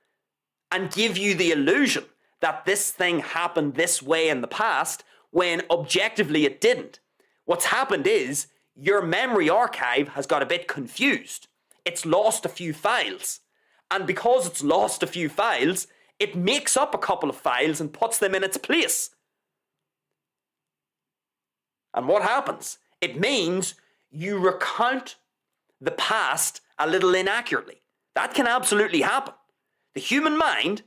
and give you the illusion that this thing happened this way in the past when objectively it didn't. What's happened is your memory archive has got a bit confused. It's lost a few files. And because it's lost a few files, it makes up a couple of files and puts them in its place. And what happens? It means you recount the past a little inaccurately. That can absolutely happen. The human mind,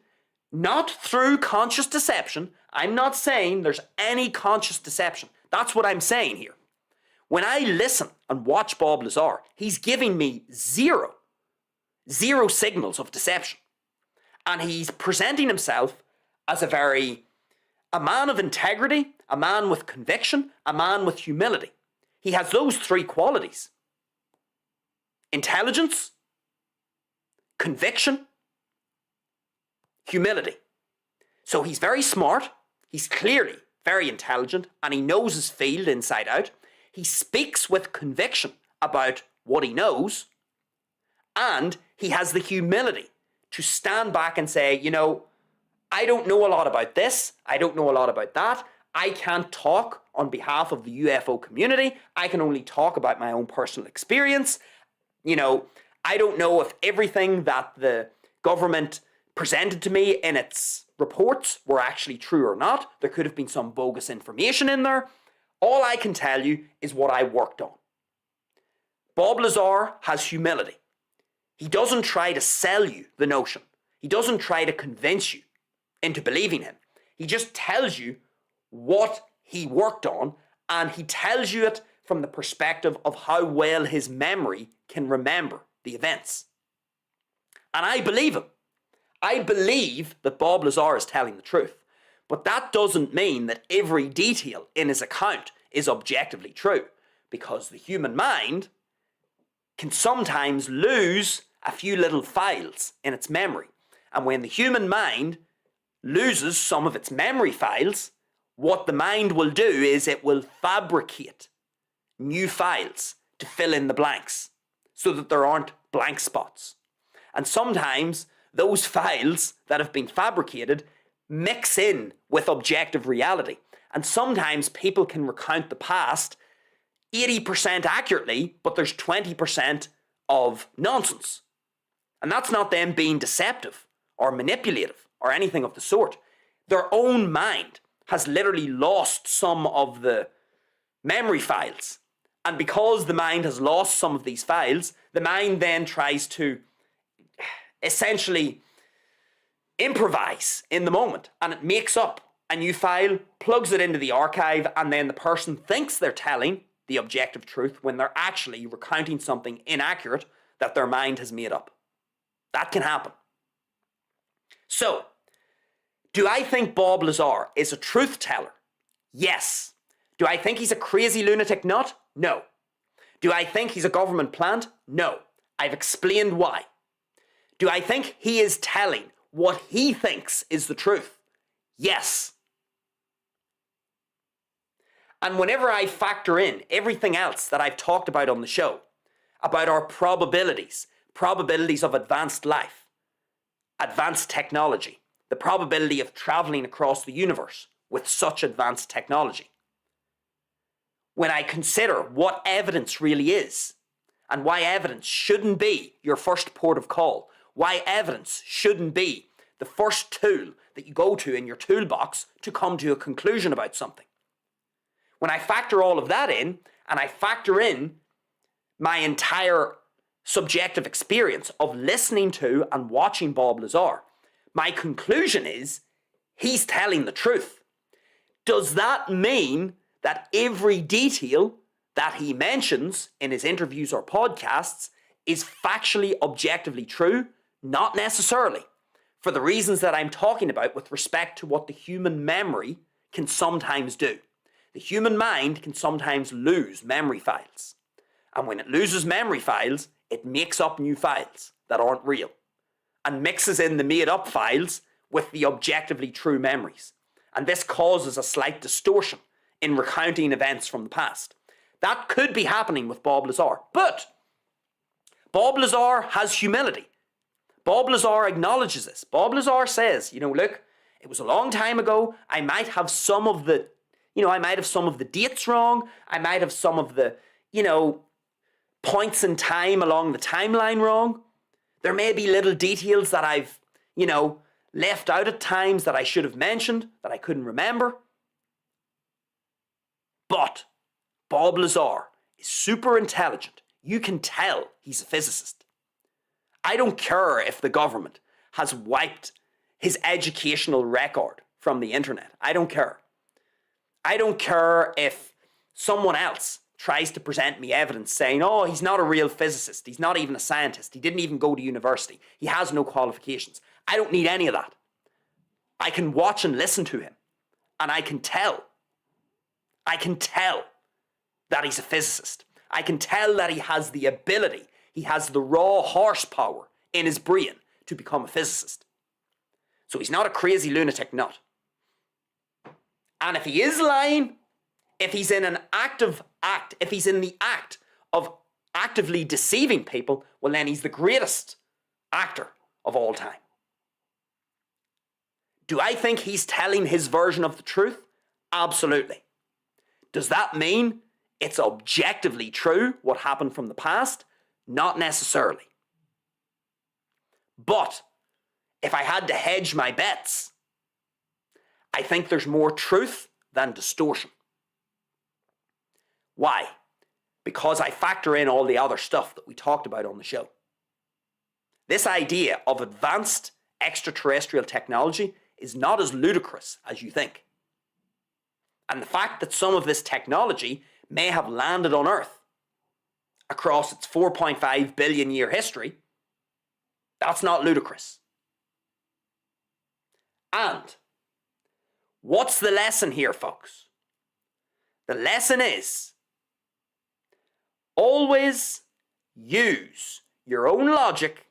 not through conscious deception, I'm not saying there's any conscious deception. That's what I'm saying here. When I listen and watch Bob Lazar, he's giving me zero signals of deception. And he's presenting himself as a man of integrity, a man with conviction, a man with humility. He has those three qualities: intelligence, conviction, humility. So he's very smart, he's clearly very intelligent, and he knows his field inside out. He speaks with conviction about what he knows, and he has the humility to stand back and say, you know, I don't know a lot about this, I don't know a lot about that, I can't talk on behalf of the UFO community, I can only talk about my own personal experience. You know, I don't know if everything that the government presented to me in its reports were actually true or not. There could have been some bogus information in there. All I can tell you is what I worked on. Bob Lazar has humility. He doesn't try to sell you the notion. He doesn't try to convince you into believing him. He just tells you what he worked on, and he tells you it from the perspective of how well his memory can remember the events. And I believe him. I believe that Bob Lazar is telling the truth. But that doesn't mean that every detail in his account is objectively true, because the human mind can sometimes lose a few little files in its memory. And when the human mind loses some of its memory files, what the mind will do is it will fabricate new files to fill in the blanks so that there aren't blank spots. And sometimes those files that have been fabricated mix in with objective reality. And sometimes people can recount the past 80% accurately, but there's 20% of nonsense. And that's not them being deceptive or manipulative or anything of the sort. Their own mind has literally lost some of the memory files. And because the mind has lost some of these files, the mind then tries to essentially improvise in the moment, and it makes up a new file, plugs it into the archive, and then the person thinks they're telling the objective truth when they're actually recounting something inaccurate that their mind has made up. That can happen. So, do I think Bob Lazar is a truth teller? Yes. Do I think he's a crazy lunatic nut? No. Do I think he's a government plant? No. I've explained why. Do I think he is telling what he thinks is the truth? Yes. And whenever I factor in everything else that I've talked about on the show, about our probabilities of advanced life, advanced technology, the probability of traveling across the universe with such advanced technology, when I consider what evidence really is, and why evidence shouldn't be your first port of call, why evidence shouldn't be the first tool that you go to in your toolbox to come to a conclusion about something. When I factor all of that in, and I factor in my entire subjective experience of listening to and watching Bob Lazar, my conclusion is he's telling the truth. Does that mean that every detail that he mentions in his interviews or podcasts is factually, objectively true? Not necessarily, for the reasons that I'm talking about with respect to what the human memory can sometimes do. The human mind can sometimes lose memory files. And when it loses memory files, it makes up new files that aren't real and mixes in the made-up files with the objectively true memories. And this causes a slight distortion in recounting events from the past. That could be happening with Bob Lazar. But Bob Lazar has humility. Bob Lazar acknowledges this. Bob Lazar says, look, it was a long time ago. I might have some of the, dates wrong. I might have some of the, points in time along the timeline wrong. There may be little details that I've, left out at times that I should have mentioned that I couldn't remember. But Bob Lazar is super intelligent. You can tell he's a physicist. I don't care if the government has wiped his educational record from the internet. I don't care. I don't care if someone else tries to present me evidence saying, oh, he's not a real physicist. He's not even a scientist. He didn't even go to university. He has no qualifications. I don't need any of that. I can watch and listen to him, and I can tell. I can tell that he's a physicist. I can tell that he has the ability, he has the raw horsepower in his brain to become a physicist. So he's not a crazy lunatic nut. And if he is lying, if he's in an if he's in the act of actively deceiving people, well then he's the greatest actor of all time. Do I think he's telling his version of the truth? Absolutely. Does that mean it's objectively true what happened from the past? Not necessarily. But if I had to hedge my bets, I think there's more truth than distortion. Why? Because I factor in all the other stuff that we talked about on the show. This idea of advanced extraterrestrial technology is not as ludicrous as you think. And the fact that some of this technology may have landed on Earth across its 4.5 billion year history, that's not ludicrous. And what's the lesson here, folks? The lesson is always use your own logic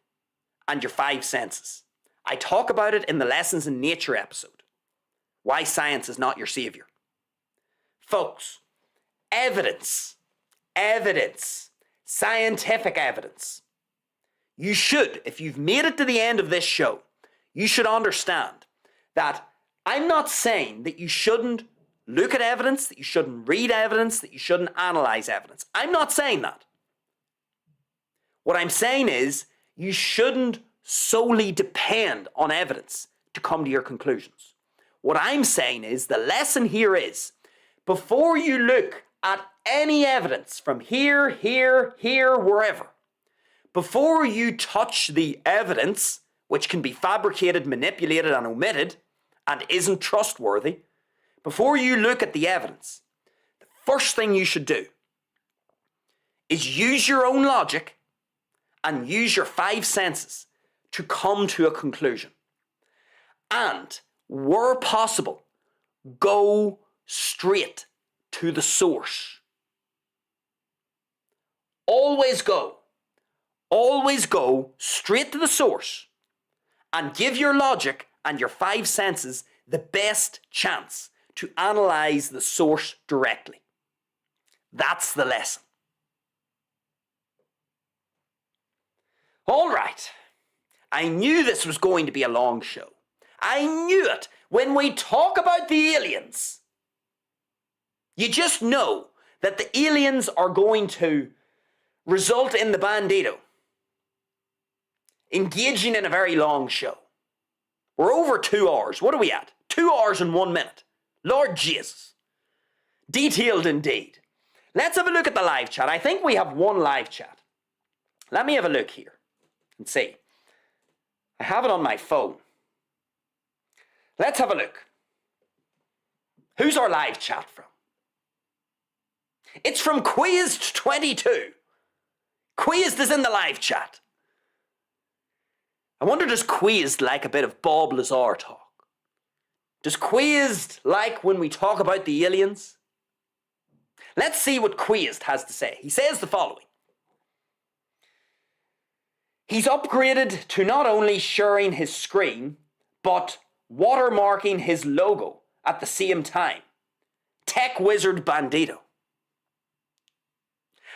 and your five senses. I talk about it in the Lessons in Nature episode. Why science is not your savior. Folks, evidence, scientific evidence. You should, if you've made it to the end of this show, you should understand that I'm not saying that you shouldn't look at evidence, that you shouldn't read evidence, that you shouldn't analyze evidence. I'm not saying that. What I'm saying is you shouldn't solely depend on evidence to come to your conclusions. What I'm saying is the lesson here is before you look at any evidence from here, wherever, before you touch the evidence, which can be fabricated, manipulated, and omitted, and isn't trustworthy, before you look at the evidence, the first thing you should do is use your own logic and use your five senses to come to a conclusion. And, where possible, go straight to the source. Always go straight to the source and give your logic and your five senses the best chance to analyze the source directly. That's the lesson. All right. I knew this was going to be a long show. I knew it. When we talk about the aliens, you just know that the aliens are going to result in the Bandido engaging in a very long show. We're over 2 hours. What are we at? 2 hours and 1 minute. Lord Jesus. Detailed indeed. Let's have a look at the live chat. I think we have one live chat. Let me have a look here and see. I have it on my phone. Let's have a look. Who's our live chat from? It's from Quizzed22. Quizzed is in the live chat. I wonder, does Quizzed like a bit of Bob Lazar talk? Does Quizzed like when we talk about the aliens? Let's see what Quizzed has to say. He says the following. He's upgraded to not only sharing his screen, but watermarking his logo at the same time. Tech wizard Bandido.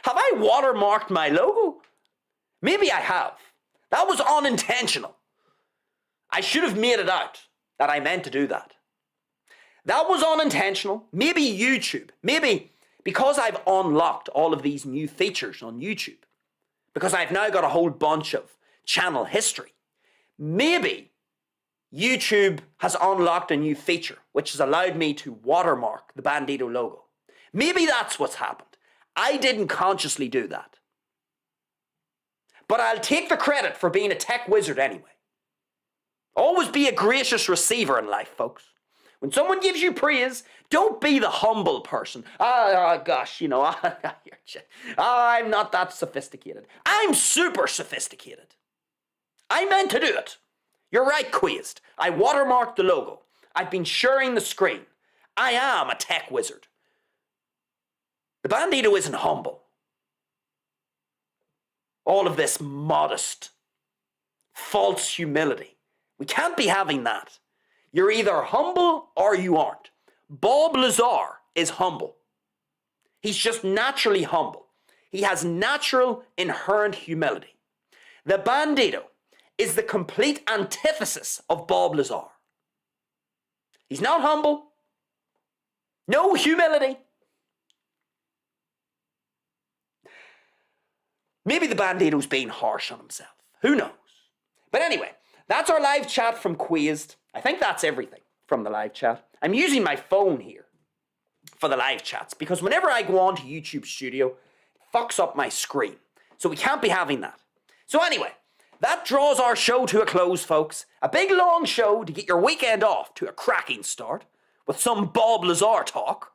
Have I watermarked my logo? Maybe I have. That was unintentional. I should have made it out that I meant to do that. That was unintentional. Maybe YouTube. Maybe because I've unlocked all of these new features on YouTube. Because I've now got a whole bunch of channel history. Maybe YouTube has unlocked a new feature which has allowed me to watermark the Bandido logo. Maybe that's what's happened. I didn't consciously do that. But I'll take the credit for being a tech wizard anyway. Always be a gracious receiver in life, folks. When someone gives you praise, don't be the humble person. Gosh, you know, I'm not that sophisticated. I'm super sophisticated. I meant to do it. You're right, Quizzed. I watermarked the logo. I've been sharing the screen. I am a tech wizard. The Bandido isn't humble. All of this modest, false humility. We can't be having that. You're either humble or you aren't. Bob Lazar is humble. He's just naturally humble. He has natural, inherent humility. The Bandido is the complete antithesis of Bob Lazar. He's not humble. No humility. Maybe the Bandido's being harsh on himself. Who knows? But anyway, that's our live chat from Quizzed. I think that's everything from the live chat. I'm using my phone here for the live chats because whenever I go on to YouTube Studio, it fucks up my screen. So we can't be having that. So anyway, that draws our show to a close, folks. A big long show to get your weekend off to a cracking start with some Bob Lazar talk.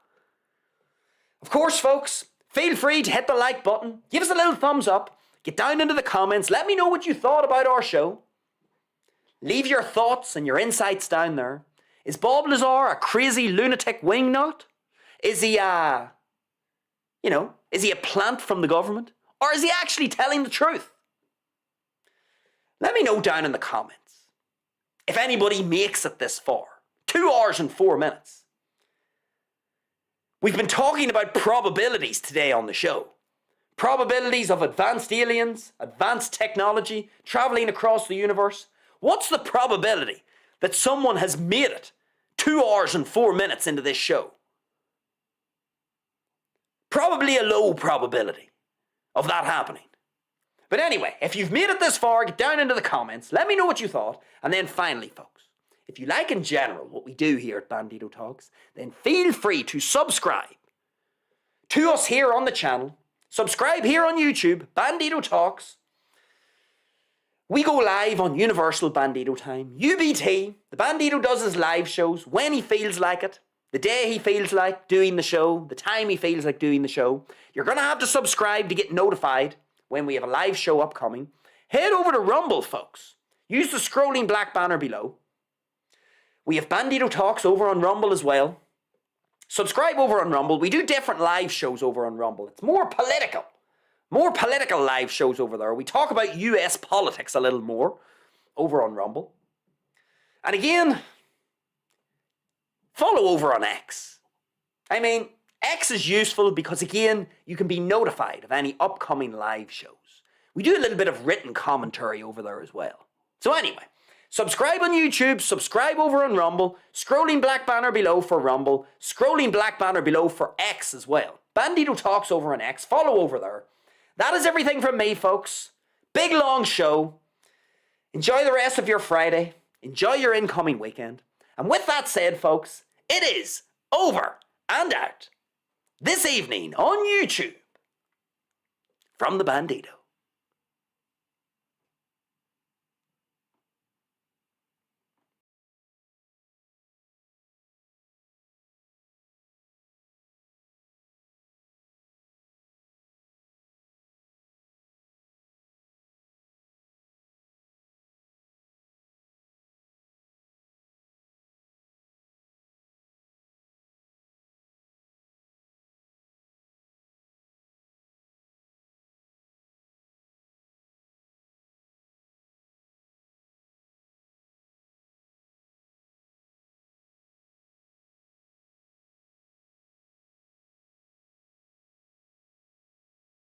Of course, folks, feel free to hit the like button, give us a little thumbs up, get down into the comments, let me know what you thought about our show. Leave your thoughts and your insights down there. Is Bob Lazar a crazy lunatic wingnut? Is he is he a plant from the government? Or is he actually telling the truth? Let me know down in the comments. If anybody makes it this far, 2 hours and 4 minutes. We've been talking about probabilities today on the show. Probabilities of advanced aliens, advanced technology, traveling across the universe. What's the probability that someone has made it 2 hours and 4 minutes into this show? Probably a low probability of that happening. But anyway, if you've made it this far, get down into the comments, let me know what you thought, and then finally, folks, if you like in general what we do here at Bandido Talks, then feel free to subscribe to us here on the channel. Subscribe here on YouTube, Bandido Talks. We go live on Universal Bandido Time, UBT. The Bandido does his live shows when he feels like it, the day he feels like doing the show, the time he feels like doing the show. You're going to have to subscribe to get notified when we have a live show upcoming. Head over to Rumble, folks. Use the scrolling black banner below. We have Bandido Talks over on Rumble as well. Subscribe over on Rumble. We do different live shows over on Rumble. It's more political. More political live shows over there. We talk about US politics a little more over on Rumble. And again, follow over on X. I mean, X is useful because, again, you can be notified of any upcoming live shows. We do a little bit of written commentary over there as well. So anyway, subscribe on YouTube, subscribe over on Rumble, scrolling black banner below for Rumble, scrolling black banner below for X as well. Bandido Talks over on X, follow over there. That is everything from me, folks. Big long show. Enjoy the rest of your Friday. Enjoy your incoming weekend. And with that said, folks, it is over and out this evening on YouTube from the Bandido.